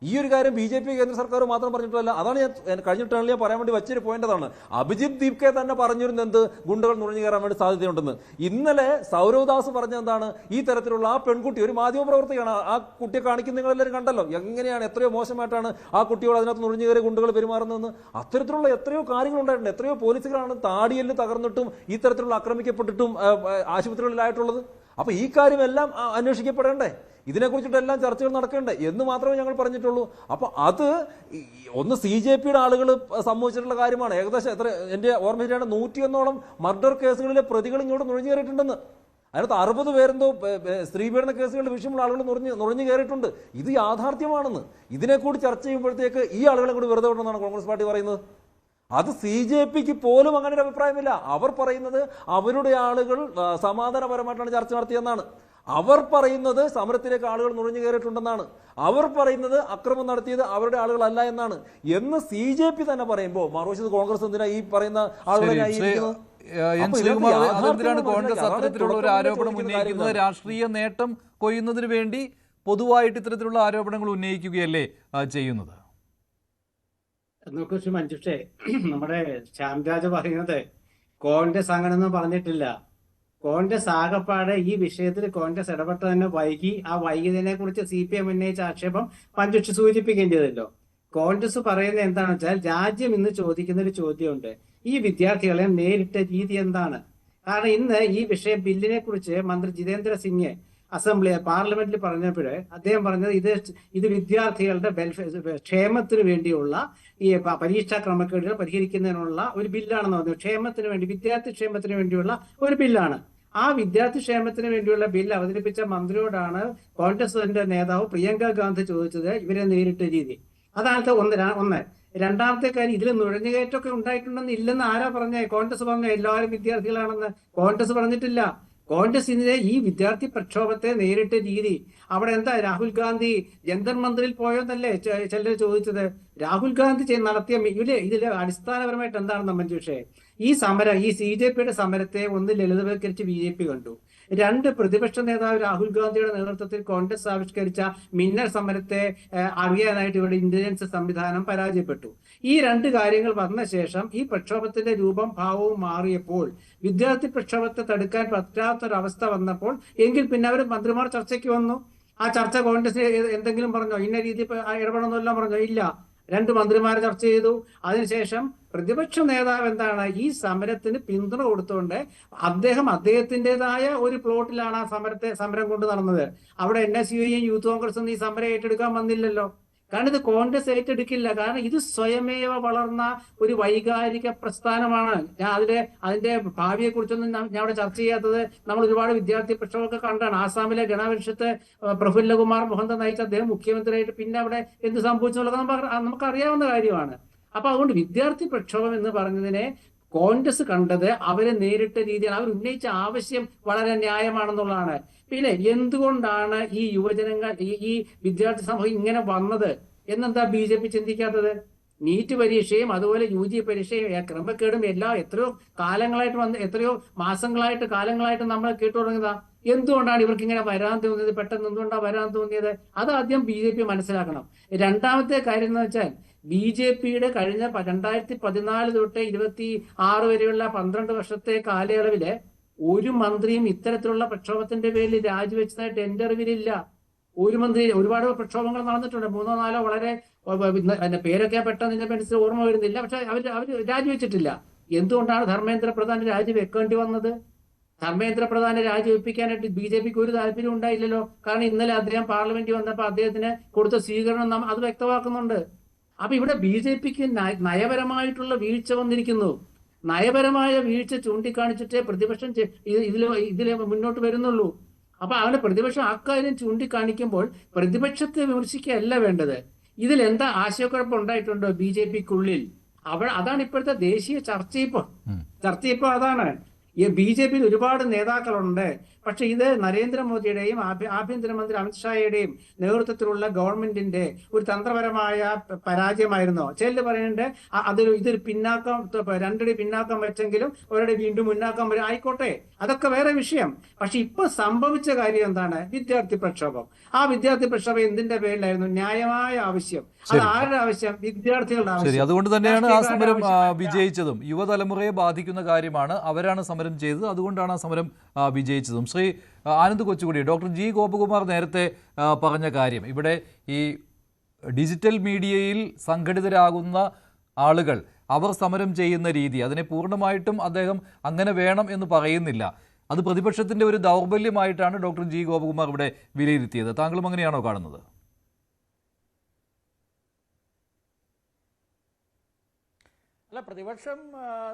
Speaker 3: ഈ ഒരു കാര്യം BJP കേന്ദ്ര സർക്കാർ മാത്രം പറഞ്ഞിട്ടല്ല. അതാണ് ഞാൻ കഴിഞ്ഞ ടേണിൽ ഞാൻ പറയാൻ വേണ്ടി വെച്ചൊരു പോയിന്റ്. അതാണ് അഭിജിത് ദീപ്കെ തന്നെ പറഞ്ഞിരുന്നത് എന്ത് ഗുണ്ടകൾ നുഴഞ്ഞു കയറാൻ വേണ്ടി സാധ്യതയുണ്ടെന്ന്. ഇന്നലെ സൗരവ് ദാസ് പറഞ്ഞ എന്താണ്? ഈ തരത്തിലുള്ള ആ പെൺകുട്ടി ഒരു മാധ്യമ പ്രവർത്തകയാണ്. ആ കുട്ടിയെ കാണിക്കുന്ന നിങ്ങളെല്ലാവരും കണ്ടല്ലോ. എങ്ങനെയാണ്, എത്രയോ മോശമായിട്ടാണ് ആ കുട്ടിയോട് അതിനകത്ത് നുഴഞ്ഞു കയറിയ ഗുണ്ടകൾ പെരുമാറുന്നതെന്ന്. അത്തരത്തിലുള്ള എത്രയോ കാര്യങ്ങൾ ഉണ്ടായിട്ടുണ്ട്. എത്രയോ പോലീസുകളാണ് താടിയെല്ല് തകർന്നിട്ടും ഈ തരത്തിലുള്ള ആക്രമിക്കപ്പെട്ടിട്ടും ആശുപത്രികളിലായിട്ടുള്ളത്. അപ്പൊ ഈ കാര്യമെല്ലാം അന്വേഷിക്കപ്പെടേണ്ടേ? ഇതിനെക്കുറിച്ചിട്ടെല്ലാം ചർച്ചകൾ നടക്കേണ്ടേ എന്ന് മാത്രമേ ഞങ്ങൾ പറഞ്ഞിട്ടുള്ളൂ. അപ്പോൾ അത് ഒന്ന് CJPയുടെ ആളുകൾ സംഭവിച്ചിട്ടുള്ള കാര്യമാണ്. ഏകദേശം എൻ്റെ ഓർമ്മ ശരിയാണ് 101ഓളം മർഡർ കേസുകളിലെ പ്രതികൾ ഇങ്ങോട്ട് നുഴഞ്ഞു കയറിയിട്ടുണ്ടെന്ന്. അതിനകത്ത് 60 പേരെന്തോ സ്ത്രീപീഡന കേസുകളുടെ വിഷയമുള്ള ആളുകൾ നുഴഞ്ഞു കയറിയിട്ടുണ്ട്. ഇത് യാഥാർത്ഥ്യമാണെന്ന്. ഇതിനെക്കൂടി ചർച്ച ചെയ്യുമ്പോഴത്തേക്ക് ഈ ആളുകളെ കൂടി വെറുതെ വിടണമെന്നാണ് കോൺഗ്രസ് പാർട്ടി പറയുന്നത്. അത് CJPക്ക് പോലും അങ്ങനെ ഒരു അഭിപ്രായമില്ല. അവർ പറയുന്നത് അവരുടെ ആളുകൾ സമാധാനപരമായിട്ടാണ് ചർച്ച നടത്തിയെന്നാണ്. അവർ പറയുന്നത് സമരത്തിലേക്ക് ആളുകൾ നുഴഞ്ഞു കയറിയിട്ടുണ്ടെന്നാണ്. അവർ പറയുന്നത് അക്രമം നടത്തിയത് അവരുടെ ആളുകളല്ല എന്നാണ്. എന്ന് CJP തന്നെ പറയുമ്പോൾ മറുവശത്ത് കോൺഗ്രസ് എന്തിനാ ഈ പറയുന്ന ആളുകളെ
Speaker 1: അതെന്തിനാണ് കോൺഗ്രസ് അത്തരത്തിലുള്ള ഒരു ആരോപണം ഉന്നയിക്കുന്നത്? രാഷ്ട്രീയ നേട്ടം കൊയ്യുന്നതിന് വേണ്ടി പൊതുവായിട്ട് ഇത്തരത്തിലുള്ള ആരോപണങ്ങൾ ഉന്നയിക്കുകയല്ലേ ചെയ്യുന്നത്?
Speaker 5: നോക്കൂ മഞ്ജുഷേ, നമ്മുടെ ശ്യാംരാജ് പറയുന്നത് കോൺഗ്രസ് അങ്ങനൊന്നും പറഞ്ഞിട്ടില്ല. കോൺഗ്രസ് ആകപ്പാടെ ഈ വിഷയത്തിൽ കോൺഗ്രസ് ഇടപെട്ട് തന്നെ വൈകി. ആ വൈകിയതിനെ കുറിച്ച് CPM ഉന്നയിച്ച ആക്ഷേപം മഞ്ജുഷ സൂചിപ്പിക്കേണ്ടതല്ലോ. കോൺഗ്രസ് പറയുന്നത് എന്താണെന്ന് വെച്ചാൽ, രാജ്യം ഇന്ന് ചോദിക്കുന്ന ഒരു ചോദ്യമുണ്ട്, ഈ വിദ്യാർത്ഥികളെ നേരിട്ട രീതി എന്താണ്? കാരണം ഇന്ന് ഈ ബില്ലിനെ കുറിച്ച് മന്ത്രി ജിതേന്ദ്ര സിംഗ് പാർലമെന്റിൽ പറഞ്ഞപ്പോൾ അദ്ദേഹം പറഞ്ഞത് ഇത് വിദ്യാർത്ഥികളുടെ ക്ഷേമത്തിന് വേണ്ടിയുള്ള ഈ പരീക്ഷാ ക്രമക്കേടുകൾ പരിഹരിക്കുന്നതിനുള്ള ഒരു ബില്ലാണെന്ന് പറഞ്ഞു. ക്ഷേമത്തിന് വേണ്ടി, വിദ്യാർത്ഥി ക്ഷേമത്തിന് വേണ്ടിയുള്ള ഒരു ബില്ലാണ്. ആ വിദ്യാർത്ഥി ക്ഷേമത്തിന് വേണ്ടിയുള്ള ബില്ല് അവതരിപ്പിച്ച മന്ത്രിയോടാണ് കോൺഗ്രസിന്റെ നേതാവ് പ്രിയങ്ക ഗാന്ധി ചോദിച്ചത് ഇവരെ നേരിട്ട രീതി. അതാണ് ഒന്ന്. രണ്ടാമത്തെ കാര്യം, ഇതിൽ നുഴഞ്ഞുകയറ്റമൊക്കെ ഉണ്ടായിട്ടുണ്ടെന്ന് ഇല്ലെന്ന് ആരാ പറഞ്ഞേ? കോൺഗ്രസ് പറഞ്ഞു എല്ലാവരും വിദ്യാർത്ഥികളാണെന്ന്. കോൺഗ്രസ് പറഞ്ഞിട്ടില്ല. കോൺഗ്രസിന്റെ ഈ വിദ്യാർത്ഥി പ്രക്ഷോഭത്തെ നേരിട്ട രീതി, അവിടെ എന്താ രാഹുൽ ഗാന്ധി ജന്തർ മന്ദിറിൽ പോയോന്നല്ലേ ചിലർ ചോദിച്ചത്? രാഹുൽ ഗാന്ധി നടത്തിയ ഇതില് അടിസ്ഥാനപരമായിട്ട് എന്താണെന്ന് മഞ്ജുഷേ, ഈ CJPയുടെ സമരത്തെ ഒന്ന് ലളിതവൽക്കരിച്ച് BJP കണ്ടു. 2, പ്രതിപക്ഷ നേതാവ് രാഹുൽ ഗാന്ധിയുടെ നേതൃത്വത്തിൽ കോൺഗ്രസ് ആവിഷ്കരിച്ച മിന്നൽ സമരത്തെ അറിയാനായിട്ട് ഇവിടെ ഇന്റലിജൻസ് സംവിധാനം പരാജയപ്പെട്ടു. ഈ 2 കാര്യങ്ങൾ വന്ന ശേഷം ഈ പ്രക്ഷോഭത്തിന്റെ രൂപം ഭാവവും മാറിയപ്പോൾ, വിദ്യാർത്ഥി പ്രക്ഷോഭത്തെ തടുക്കാൻ പറ്റാത്തൊരവസ്ഥ വന്നപ്പോൾ, എങ്കിൽ പിന്നെ അവർ മന്ത്രിമാർ ചർച്ചയ്ക്ക് വന്നു. ആ ചർച്ച കോൺഗ്രസ് എന്തെങ്കിലും പറഞ്ഞോ? ഇന്ന രീതി ഇടപെടണമെന്നെല്ലാം പറഞ്ഞോ? ഇല്ല. 2 മന്ത്രിമാർ ചർച്ച ചെയ്തു. അതിനുശേഷം പ്രതിപക്ഷ നേതാവ് എന്താണ്, ഈ സമരത്തിന് പിന്തുണ കൊടുത്തുകൊണ്ട് അദ്ദേഹത്തിൻ്റെതായ ഒരു പ്ലോട്ടിലാണ് ആ സമരം കൊണ്ട് നടന്നത്. അവിടെ NSUയും യൂത്ത് കോൺഗ്രസും ഈ സമരം ഏറ്റെടുക്കാൻ വന്നില്ലല്ലോ. കാരണം ഇത് കോൺഗ്രസ് ഏറ്റെടുക്കില്ല. കാരണം ഇത് സ്വയമേവ വളർന്ന ഒരു വൈകാരിക പ്രസ്ഥാനമാണ്. ഞാൻ അതിന്റെ ഭാവിയെ കുറിച്ചൊന്നും ഞാൻ അവിടെ ചർച്ച ചെയ്യാത്തത്. നമ്മൾ ഒരുപാട് വിദ്യാർത്ഥി പ്രക്ഷോഭമൊക്കെ കണ്ടാണ്. ആസാമിലെ ഗണപരിഷത്ത് പ്രഫുല്ലകുമാർ മൊഹന്ത നയിച്ച അദ്ദേഹം മുഖ്യമന്ത്രിയായിട്ട് പിന്നെ അവിടെ എന്ത് സംഭവിച്ചു എന്നുള്ളത് നമുക്കറിയാവുന്ന കാര്യമാണ്. അപ്പൊ അതുകൊണ്ട് വിദ്യാർത്ഥി പ്രക്ഷോഭം എന്ന് പറഞ്ഞതിനെ കോൺഗ്രസ് കണ്ടത് അവരെ നേരിട്ട രീതിയാണ്. അവർ ഉന്നയിച്ച ആവശ്യം വളരെ ന്യായമാണെന്നുള്ളതാണ്. പിന്നെ എന്തുകൊണ്ടാണ് ഈ യുവജനങ്ങൾ ഈ വിദ്യാർത്ഥി സമൂഹം ഇങ്ങനെ വന്നത് എന്നെന്താ BJP ചിന്തിക്കാത്തത്? നീറ്റ് പരീക്ഷയും അതുപോലെ UG പരീക്ഷയും ക്രമക്കേടും എത്രയോ കാലങ്ങളായിട്ട് എത്രയോ കാലങ്ങളായിട്ട് നമ്മൾ കേട്ടു തുടങ്ങിയതാ. എന്തുകൊണ്ടാണ് ഇവർക്ക് ഇങ്ങനെ വരാൻ തോന്നിയത്? പെട്ടെന്ന് എന്തുകൊണ്ടാണ് വരാൻ തോന്നിയത്? അത് ആദ്യം BJP മനസ്സിലാക്കണം. രണ്ടാമത്തെ കാര്യം എന്ന് വെച്ചാൽ, BJPയുടെ കഴിഞ്ഞ 2014 തൊട്ട് 26 വരെയുള്ള 12 വർഷത്തെ കാലയളവില് ഒരു മന്ത്രിയും ഇത്തരത്തിലുള്ള പ്രക്ഷോഭത്തിന്റെ പേരിൽ രാജിവെച്ചതായിട്ട് എന്റെ അറിവിലില്ല. ഒരു മന്ത്രി, ഒരുപാട് പ്രക്ഷോഭങ്ങൾ നടന്നിട്ടുണ്ട്, 3-4 വളരെ അതിന്റെ പേരൊക്കെ പെട്ടെന്ന് ഇതിന്റെ മനസ്സിൽ ഓർമ്മ വരുന്നില്ല. പക്ഷെ അവർ രാജിവെച്ചിട്ടില്ല. എന്തുകൊണ്ടാണ് ധർമ്മേന്ദ്ര പ്രധാൻ രാജിവെക്കേണ്ടി വന്നത്? ധർമ്മേന്ദ്ര പ്രധാനെ രാജിവെപ്പിക്കാനായിട്ട് BJPക്ക് ഒരു താല്പര്യം ഉണ്ടായില്ലല്ലോ. കാരണം ഇന്നലെ അദ്ദേഹം പാർലമെന്റിൽ വന്നപ്പോൾ അദ്ദേഹത്തിന് കൊടുത്ത സ്വീകരണം അത് വ്യക്തമാക്കുന്നുണ്ട്. അപ്പൊ ഇവിടെ BJPക്ക് നയപരമായിട്ടുള്ള വീഴ്ച വന്നിരിക്കുന്നു. നയപരമായ വീഴ്ച ചൂണ്ടിക്കാണിച്ചിട്ടേ പ്രതിപക്ഷം ഇതിൽ മുന്നോട്ട് വരുന്നുള്ളൂ. അപ്പൊ അവന്റെ പ്രതിപക്ഷം അക്കാര്യം ചൂണ്ടിക്കാണിക്കുമ്പോൾ പ്രതിപക്ഷത്തെ വിമർശിക്കുകയല്ല വേണ്ടത്. ഇതിൽ എന്താ ആശയക്കുഴപ്പം ഉണ്ടായിട്ടുണ്ടോ BJPക്കുള്ളിൽ? അതാണ് ഇപ്പോഴത്തെ ദേശീയ ചർച്ചയിപ്പോ അതാണ്. ഈ BJPയിൽ ഒരുപാട് നേതാക്കളുണ്ട്. പക്ഷെ ഇത് നരേന്ദ്രമോദിയുടെയും ആഭ്യന്തരമന്ത്രി അമിത്ഷായുടെയും നേതൃത്വത്തിലുള്ള ഗവൺമെന്റിന്റെ ഒരു തന്ത്രപരമായ പരാജയമായിരുന്നോ? ചിലർ പറയുന്നുണ്ട് ഇതൊരു പിന്നാക്കം, 2 അടി പിന്നാക്കം വെച്ചെങ്കിലും ഒരടി വീണ്ടും മുന്നാക്കം വരെ ആയിക്കോട്ടെ, അതൊക്കെ വേറെ വിഷയം. പക്ഷെ ഇപ്പൊ സംഭവിച്ച കാര്യം എന്താണ്? വിദ്യാർത്ഥി പ്രക്ഷോഭം. ആ വിദ്യാർത്ഥി പ്രക്ഷോഭം എന്തിന്റെ പേരിലായിരുന്നു? ന്യായമായ ആവശ്യം. അത് ആരുടെ ആവശ്യം? വിദ്യാർത്ഥികളുടെ ആവശ്യം.
Speaker 1: അതുകൊണ്ട് തന്നെയാണ് ആ സമരം വിജയിച്ചതും. യുവതലമുറയെ ബാധിക്കുന്ന കാര്യമാണ്, അവരാണ് സമരം ചെയ്തത്, അതുകൊണ്ടാണ് ആ സമരം വിജയിച്ചതും. ശ്രീ ആനന്ദ് കൊച്ചുകുടി, ഡോക്ടർ ജി ഗോപകുമാർ നേരത്തെ പറഞ്ഞ കാര്യം, ഇവിടെ ഈ ഡിജിറ്റൽ മീഡിയയിൽ സംഘടിതരാകുന്ന ആളുകൾ, അവർ സമരം ചെയ്യുന്ന രീതി, അതിനെ പൂർണ്ണമായിട്ടും അദ്ദേഹം അങ്ങനെ വേണം എന്ന് പറയുന്നില്ല. അത് പ്രതിപക്ഷത്തിൻ്റെ ഒരു ദൗർബല്യമായിട്ടാണ് ഡോക്ടർ ജി ഗോപകുമാർ ഇവിടെ വിലയിരുത്തിയത്. താങ്കളും അങ്ങനെയാണോ കാണുന്നത്?
Speaker 6: അല്ല, പ്രതിപക്ഷം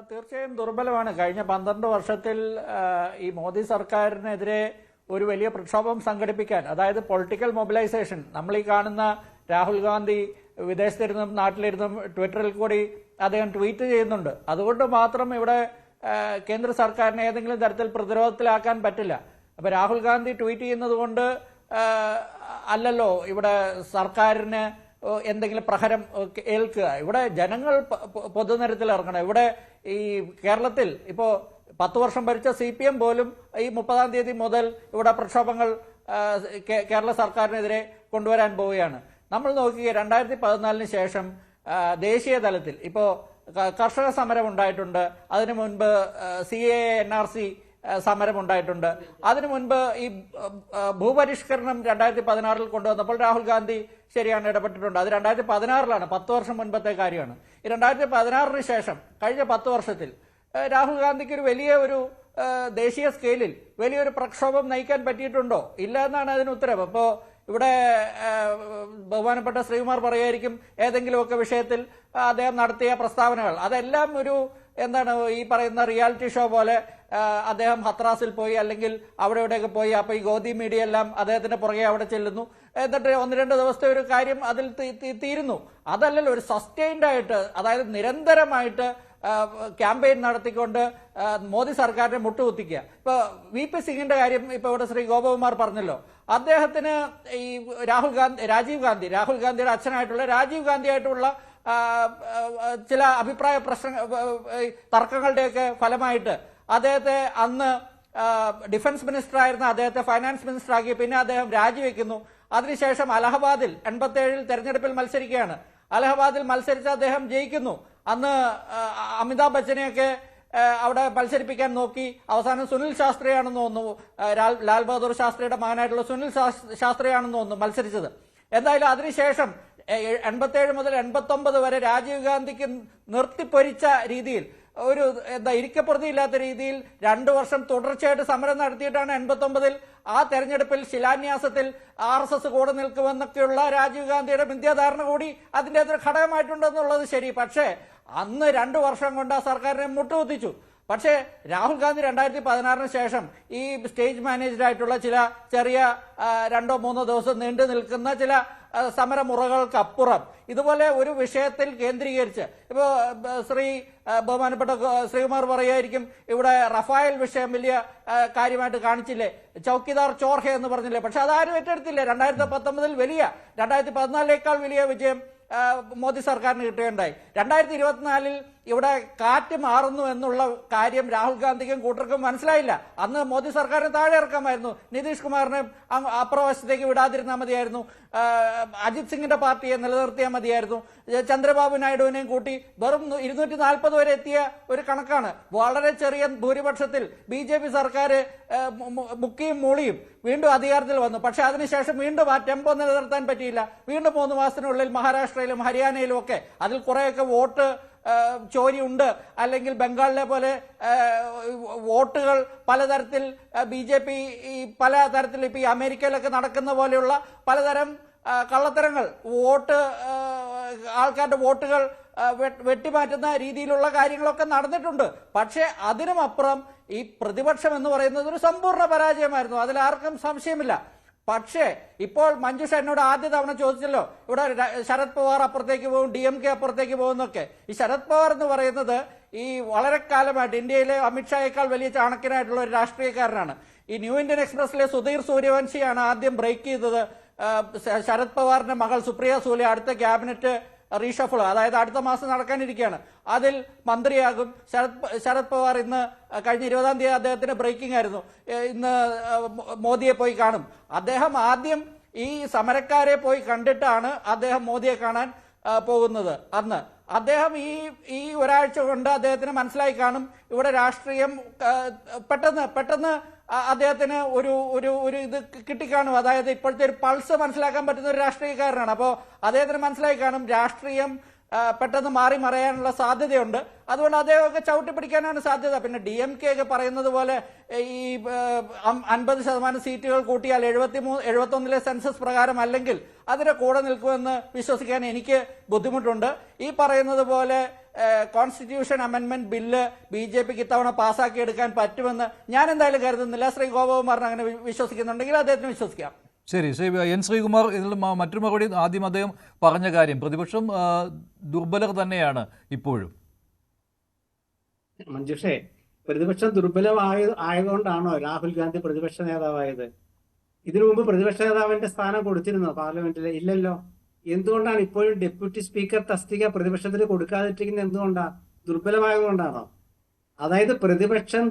Speaker 6: തീർച്ചയായും ദുർബലമാണ്. കഴിഞ്ഞ 12 വർഷത്തിൽ ഈ മോദി സർക്കാരിനെതിരെ ഒരു വലിയ പ്രക്ഷോഭം സംഘടിപ്പിക്കാൻ, അതായത് പൊളിറ്റിക്കൽ മൊബിലൈസേഷൻ, നമ്മൾ ഈ കാണുന്ന രാഹുൽ ഗാന്ധി വിദേശത്തിരുന്നും നാട്ടിലിരുന്നും ട്വിറ്ററിൽ കൂടി അദ്ദേഹം ട്വീറ്റ് ചെയ്യുന്നുണ്ട്. അതുകൊണ്ട് മാത്രം ഇവിടെ കേന്ദ്ര സർക്കാരിനെ ഏതെങ്കിലും തരത്തിൽ പ്രതിരോധത്തിലാക്കാൻ പറ്റില്ല. അപ്പൊ രാഹുൽ ഗാന്ധി ട്വീറ്റ് ചെയ്യുന്നത് കൊണ്ട് അല്ലല്ലോ ഇവിടെ സർക്കാരിന് എന്തെങ്കിലും പ്രഹരം ഏൽക്കുക. ഇവിടെ ജനങ്ങൾ പൊതുനിരത്തിൽ ഇറങ്ങണം. ഇവിടെ ഈ കേരളത്തിൽ ഇപ്പോൾ 10 വർഷം ഭരിച്ച CPM പോലും ഈ 30-ാം തീയതി മുതൽ ഇവിടെ പ്രക്ഷോഭങ്ങൾ കേരള സർക്കാരിനെതിരെ കൊണ്ടുവരാൻ പോവുകയാണ്. നമ്മൾ നോക്കിയ 2014 ശേഷം ദേശീയ തലത്തിൽ ഇപ്പോൾ കർഷക സമരം ഉണ്ടായിട്ടുണ്ട്, അതിനു മുൻപ് CAA NRC സമരം ഉണ്ടായിട്ടുണ്ട്, അതിനു മുൻപ് ഈ ഭൂപരിഷ്കരണം 2016 കൊണ്ടുവന്നപ്പോൾ രാഹുൽ ഗാന്ധി ശരിയാണ് ഇടപെട്ടിട്ടുണ്ട്. അത് 2016 10 വർഷം മുൻപത്തെ കാര്യമാണ്. ഈ 2016 ശേഷം കഴിഞ്ഞ 10 വർഷത്തിൽ രാഹുൽ ഗാന്ധിക്ക് ഒരു വലിയ ഒരു ദേശീയ സ്കെയിലിൽ വലിയൊരു പ്രക്ഷോഭം നയിക്കാൻ പറ്റിയിട്ടുണ്ടോ? ഇല്ല എന്നാണ് അതിന് ഉത്തരം. അപ്പോൾ ഇവിടെ ബഹുമാനപ്പെട്ട ശ്രീകുമാർ പറയുമായിരിക്കും ഏതെങ്കിലുമൊക്കെ വിഷയത്തിൽ അദ്ദേഹം നടത്തിയ പ്രസ്താവനകൾ അതെല്ലാം ഒരു എന്താണ് ഈ പറയുന്ന റിയാലിറ്റി ഷോ പോലെ അദ്ദേഹം ഹത്രാസിൽ പോയി അല്ലെങ്കിൽ അവിടെ ഇവിടെയൊക്കെ പോയി, അപ്പോൾ ഈ ഗോദി മീഡിയ എല്ലാം അദ്ദേഹത്തിന്റെ പുറകെ അവിടെ ചെല്ലുന്നു, എന്നിട്ട് 1-2 ദിവസത്തെ ഒരു കാര്യം അതിൽ തീരുന്നു. അതല്ലല്ലോ ഒരു സസ്റ്റൈൻഡ് ആയിട്ട്, അതായത് നിരന്തരമായിട്ട് ക്യാമ്പയിൻ നടത്തിക്കൊണ്ട് മോദി സർക്കാരിനെ മുട്ടുകുത്തിക്കുക. ഇപ്പൊ VP സിംഗിന്റെ കാര്യം ഇപ്പൊ ഇവിടെ ശ്രീ ഗോപകുമാർ പറഞ്ഞല്ലോ. അദ്ദേഹത്തിന് ഈ രാജീവ് ഗാന്ധിയുടെ അച്ഛനായിട്ടുള്ള രാജീവ് ഗാന്ധിയായിട്ടുള്ള ചില അഭിപ്രായ തർക്കങ്ങളുടെയൊക്കെ ഫലമായിട്ട് അദ്ദേഹത്തെ അന്ന് ഡിഫൻസ് മിനിസ്റ്റർ ആയിരുന്ന അദ്ദേഹത്തെ ഫൈനാൻസ് മിനിസ്റ്റർ ആക്കി. പിന്നെ അദ്ദേഹം രാജിവെക്കുന്നു. അതിനുശേഷം അലഹബാദിൽ 87 തെരഞ്ഞെടുപ്പിൽ മത്സരിക്കുകയാണ്. അലഹബാദിൽ മത്സരിച്ച് അദ്ദേഹം ജയിക്കുന്നു. അന്ന് അമിതാഭ് ബച്ചനെയൊക്കെ അവിടെ മത്സരിപ്പിക്കാൻ നോക്കി. അവസാനം സുനിൽ ശാസ്ത്രിയാണെന്ന് തോന്നുന്നു, ലാൽ ബഹദൂർ ശാസ്ത്രിയുടെ മകനായിട്ടുള്ള സുനിൽ ശാസ്ത്രിയാണെന്ന് തോന്നുന്നു മത്സരിച്ചത്. എന്തായാലും അതിനുശേഷം 87 മുതൽ 89 വരെ രാജീവ് ഗാന്ധിക്ക് നിർത്തിപ്പൊരിച്ച രീതിയിൽ ഒരു ഇരിക്കപ്രതിയില്ലാത്ത രീതിയിൽ 2 വർഷം തുടർച്ചയായിട്ട് സമരം നടത്തിയിട്ടാണ് 89 ആ തെരഞ്ഞെടുപ്പിൽ ശിലാന്യാസത്തിൽ RSS കൂടെ നിൽക്കുമെന്നൊക്കെയുള്ള രാജീവ് ഗാന്ധിയുടെ മിഥ്യാധാരണ കൂടി അതിൻ്റെ അത്ര ഘടകമായിട്ടുണ്ടെന്നുള്ളത് ശരി. പക്ഷേ അന്ന് 2 വർഷം കൊണ്ട് ആ സർക്കാരിനെ മുട്ടുകുത്തിച്ചു. പക്ഷേ രാഹുൽ ഗാന്ധി 2016 ശേഷം ഈ സ്റ്റേജ് മാനേജ്ഡ് ആയിട്ടുള്ള ചില ചെറിയ 2-3 ദിവസം നീണ്ടു നിൽക്കുന്ന ചില സമരമുറകൾക്കപ്പുറം ഇതുപോലെ ഒരു വിഷയത്തിൽ കേന്ദ്രീകരിച്ച് ഇപ്പോൾ ബഹുമാനപ്പെട്ട ശ്രീകുമാർ പറയുമായിരിക്കും ഇവിടെ റഫായൽ വിഷയം വലിയ കാര്യമായിട്ട് കാണിച്ചില്ലേ, ചൌക്കിദാർ ചോർഹെ എന്ന് പറഞ്ഞില്ലേ. പക്ഷെ അതാരും ഏറ്റെടുത്തില്ല. 2019 വലിയ 2014 വലിയ വിജയം മോദി സർക്കാരിന് കിട്ടുകയുണ്ടായി. 2024 ഇവിടെ കാറ്റ് മാറുന്നു എന്നുള്ള കാര്യം രാഹുൽ ഗാന്ധിക്കും കൂട്ടർക്കും മനസ്സിലായില്ല. അന്ന് മോദി സർക്കാരിനെ താഴെ ഇറക്കാമായിരുന്നു, നിതീഷ് കുമാറിനെ അപ്രവശത്തേക്ക് വിടാതിരുന്നാൽ മതിയായിരുന്നു, അജിത് സിംഗിന്റെ പാർട്ടിയെ നിലനിർത്തിയാൽ മതിയായിരുന്നു, ചന്ദ്രബാബു നായിഡുവിനെയും കൂട്ടി വെറും 240 വരെ എത്തിയ ഒരു കണക്കാണ്. വളരെ ചെറിയ ഭൂരിപക്ഷത്തിൽ BJP സർക്കാർ മുക്കിയും മൂളിയും വീണ്ടും അധികാരത്തിൽ വന്നു. പക്ഷെ അതിനുശേഷം വീണ്ടും ആ ടെമ്പോ നിലനിർത്താൻ പറ്റിയില്ല. വീണ്ടും 3 മാസത്തിനുള്ളിൽ മഹാരാഷ്ട്രയിലും ഹരിയാനയിലും ഒക്കെ അതിൽ കുറേയൊക്കെ വോട്ട് ചോരി ഉണ്ട്. അല്ലെങ്കിൽ ബംഗാളിലെ പോലെ വോട്ടുകൾ പലതരത്തിൽ BJP പലതരത്തിൽ ഇപ്പൊ ഈ അമേരിക്കയിലൊക്കെ നടക്കുന്ന പോലെയുള്ള പലതരം കള്ളത്തരങ്ങൾ, ആൾക്കാരുടെ വോട്ടുകൾ വെട്ടിമാറ്റുന്ന രീതിയിലുള്ള കാര്യങ്ങളൊക്കെ നടന്നിട്ടുണ്ട്. പക്ഷേ അതിനുമപ്പുറം ഈ പ്രതിപക്ഷം എന്ന് പറയുന്നത് ഒരു സമ്പൂർണ്ണ പരാജയമായിരുന്നു, അതിലാർക്കും സംശയമില്ല. പക്ഷേ ഇപ്പോൾ മഞ്ജുഷ എന്നോട് ആദ്യ തവണ ചോദിച്ചല്ലോ, ഇവിടെ ശരത് പവാർ അപ്പുറത്തേക്ക് പോകും, DMK അപ്പുറത്തേക്ക് പോകുന്നൊക്കെ. ഈ ശരത് പവാർ എന്ന് പറയുന്നത് ഈ വളരെ കാലമായിട്ട് ഇന്ത്യയിലെ അമിത്ഷായേക്കാൾ വലിയ ചാണക്യനായിട്ടുള്ള ഒരു രാഷ്ട്രീയക്കാരനാണ്. ഈ ന്യൂ ഇന്ത്യൻ എക്സ്പ്രസിലെ സുധീർ സൂര്യവംശിയാണ് ആദ്യം ബ്രേക്ക് ചെയ്തത്. ശരത് പവാറിന്റെ മകൾ സുപ്രിയ സൂലെ അടുത്ത ക്യാബിനറ്റ് റീഷഫിൾ, അതായത് അടുത്ത മാസം നടക്കാനിരിക്കുകയാണ്, അതിൽ മന്ത്രിയാകും. ശരത് പവാർ ഇന്ന് കഴിഞ്ഞ 20-ാം തീയതി അദ്ദേഹത്തിന് ബ്രേക്കിംഗ് ആയിരുന്നു, ഇന്ന് മോദിയെ പോയി കാണും. അദ്ദേഹം ആദ്യം ഈ സമരക്കാരെ പോയി കണ്ടിട്ടാണ് അദ്ദേഹം മോദിയെ കാണാൻ പോകുന്നത്. അന്ന് അദ്ദേഹം ഈ ഒരാഴ്ച കൊണ്ട് അദ്ദേഹത്തിന് മനസ്സിലായി കാണും ഇവിടെ രാഷ്ട്രീയം പെട്ടെന്ന് അദ്ദേഹത്തിന് ഒരു ഇത് കിട്ടിക്കാണും. അതായത് ഇപ്പോഴത്തെ ഒരു പൾസ് മനസ്സിലാക്കാൻ പറ്റുന്ന ഒരു രാഷ്ട്രീയക്കാരനാണ്. അപ്പോൾ അദ്ദേഹത്തിന് മനസ്സിലായി കാണും രാഷ്ട്രീയം പെട്ടെന്ന് മാറി മറയാനുള്ള സാധ്യതയുണ്ട്. അതുകൊണ്ട് അദ്ദേഹമൊക്കെ ചവിട്ടിപ്പിടിക്കാനാണ് സാധ്യത. പിന്നെ DMK ഒക്കെ പറയുന്നത് പോലെ ഈ 50% സീറ്റുകൾ കൂട്ടിയാൽ 71-ലെ സെൻസസ് പ്രകാരം അല്ലെങ്കിൽ അതിന്റെ കൂടെ നിൽക്കുമെന്ന് വിശ്വസിക്കാൻ എനിക്ക് ബുദ്ധിമുട്ടുണ്ട്. ഈ പറയുന്നത് പോലെ കോൺസ്റ്റിറ്റ്യൂഷൻ അമെന്റ്മെന്റ് ബില്ല് BJPക്ക് ഇത്തവണ പാസ്സാക്കി എടുക്കാൻ പറ്റുമെന്ന് ഞാൻ എന്തായാലും കരുതുന്നില്ല. ശ്രീ ഗോപകുമാറിന് അങ്ങനെ വിശ്വസിക്കുന്നുണ്ടെങ്കിൽ അദ്ദേഹത്തിന് വിശ്വസിക്കാം.
Speaker 1: ശരി, ശ്രീ N. ശ്രീകുമാർ, ഇതിൽ മറ്റൊരു മറുപടി. ആദ്യം അദ്ദേഹം പറഞ്ഞ കാര്യം, പ്രതിപക്ഷം ദുർബലർ തന്നെയാണ് ഇപ്പോഴും.
Speaker 5: മഞ്ജുഷേ, പ്രതിപക്ഷം ആയതുകൊണ്ടാണോ രാഹുൽ ഗാന്ധി പ്രതിപക്ഷ നേതാവായത്? ഇതിനു മുമ്പ് പ്രതിപക്ഷ നേതാവിന്റെ സ്ഥാനം കൊടുത്തിരുന്നോ പാർലമെന്റിൽ? ഇല്ലല്ലോ. എന്തുകൊണ്ടാണ് ഇപ്പോഴും ഡെപ്യൂട്ടി സ്പീക്കർ തസ്തിക പ്രതിപക്ഷത്തിന് കൊടുക്കാതിരിക്കുന്നത്? എന്തുകൊണ്ടാണ്? ദുർബലമായതുകൊണ്ടാണോ? അതായത് പ്രതിപക്ഷം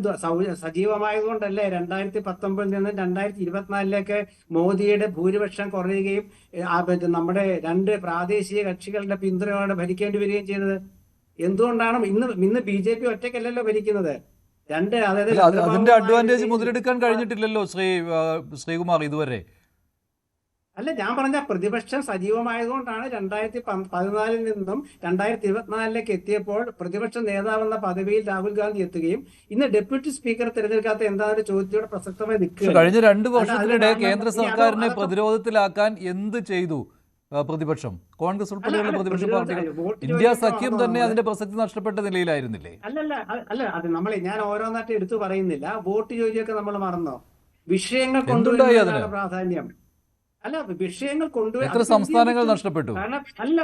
Speaker 5: സജീവമായതുകൊണ്ടല്ലേ 2019 നിന്ന് 2024 മോദിയുടെ ഭൂരിപക്ഷം കുറയുകയും നമ്മുടെ 2 പ്രാദേശിക കക്ഷികളുടെ പിന്തുണയോടെ ഭരിക്കേണ്ടി വരികയും ചെയ്തത്? എന്തുകൊണ്ടാണ്? ഇന്ന് BJP ഒറ്റയ്ക്കല്ലല്ലോ ഭരിക്കുന്നത്.
Speaker 1: അതിന്റെ അഡ്വാൻറ്റേജ് മുതലെടുക്കാൻ കഴിഞ്ഞിട്ടില്ലല്ലോ ശ്രീകുമാർ ഇതുവരെ.
Speaker 5: അല്ല, ഞാൻ പറഞ്ഞ പ്രതിപക്ഷം സജീവമായതുകൊണ്ടാണ് 2014 നിന്നും 2024 എത്തിയപ്പോൾ പ്രതിപക്ഷ നേതാവെന്ന പദവിയിൽ രാഹുൽ ഗാന്ധി എത്തുകയും ഇന്ന് ഡെപ്യൂട്ടി സ്പീക്കർ തിരഞ്ഞെടുക്കാത്ത എന്താണെന്ന ചോദ്യത്തോടെ പ്രസക്തമായി നിൽക്കുക.
Speaker 1: കഴിഞ്ഞ 2 വർഷത്തിനിടെ കേന്ദ്ര സർക്കാരിനെ പ്രതിരോധത്തിലാക്കാൻ എന്ത് ചെയ്തു പ്രതിപക്ഷം? കോൺഗ്രസ് ഉൾപ്പെടെയുള്ള പ്രതിപക്ഷ പാർട്ടികൾ, ഇന്ത്യ സഖ്യം തന്നെ അതിന്റെ പ്രസക്തി നഷ്ടപ്പെട്ട നിലയിലായിരുന്നില്ലേ?
Speaker 5: അല്ല അത് ഞാൻ ഓരോന്നായിട്ട് എടുത്തു പറയുന്നില്ല. വോട്ട് ചോദിച്ചൊക്കെ നമ്മൾ മറന്നോ? വിഷയങ്ങൾ കൊണ്ടുവരുന്നതാണ് പ്രാധാന്യം. അല്ല, വിഷയങ്ങൾ
Speaker 1: എത്ര സംസ്ഥാനങ്ങൾ നഷ്ടപ്പെട്ടു?
Speaker 5: അല്ല,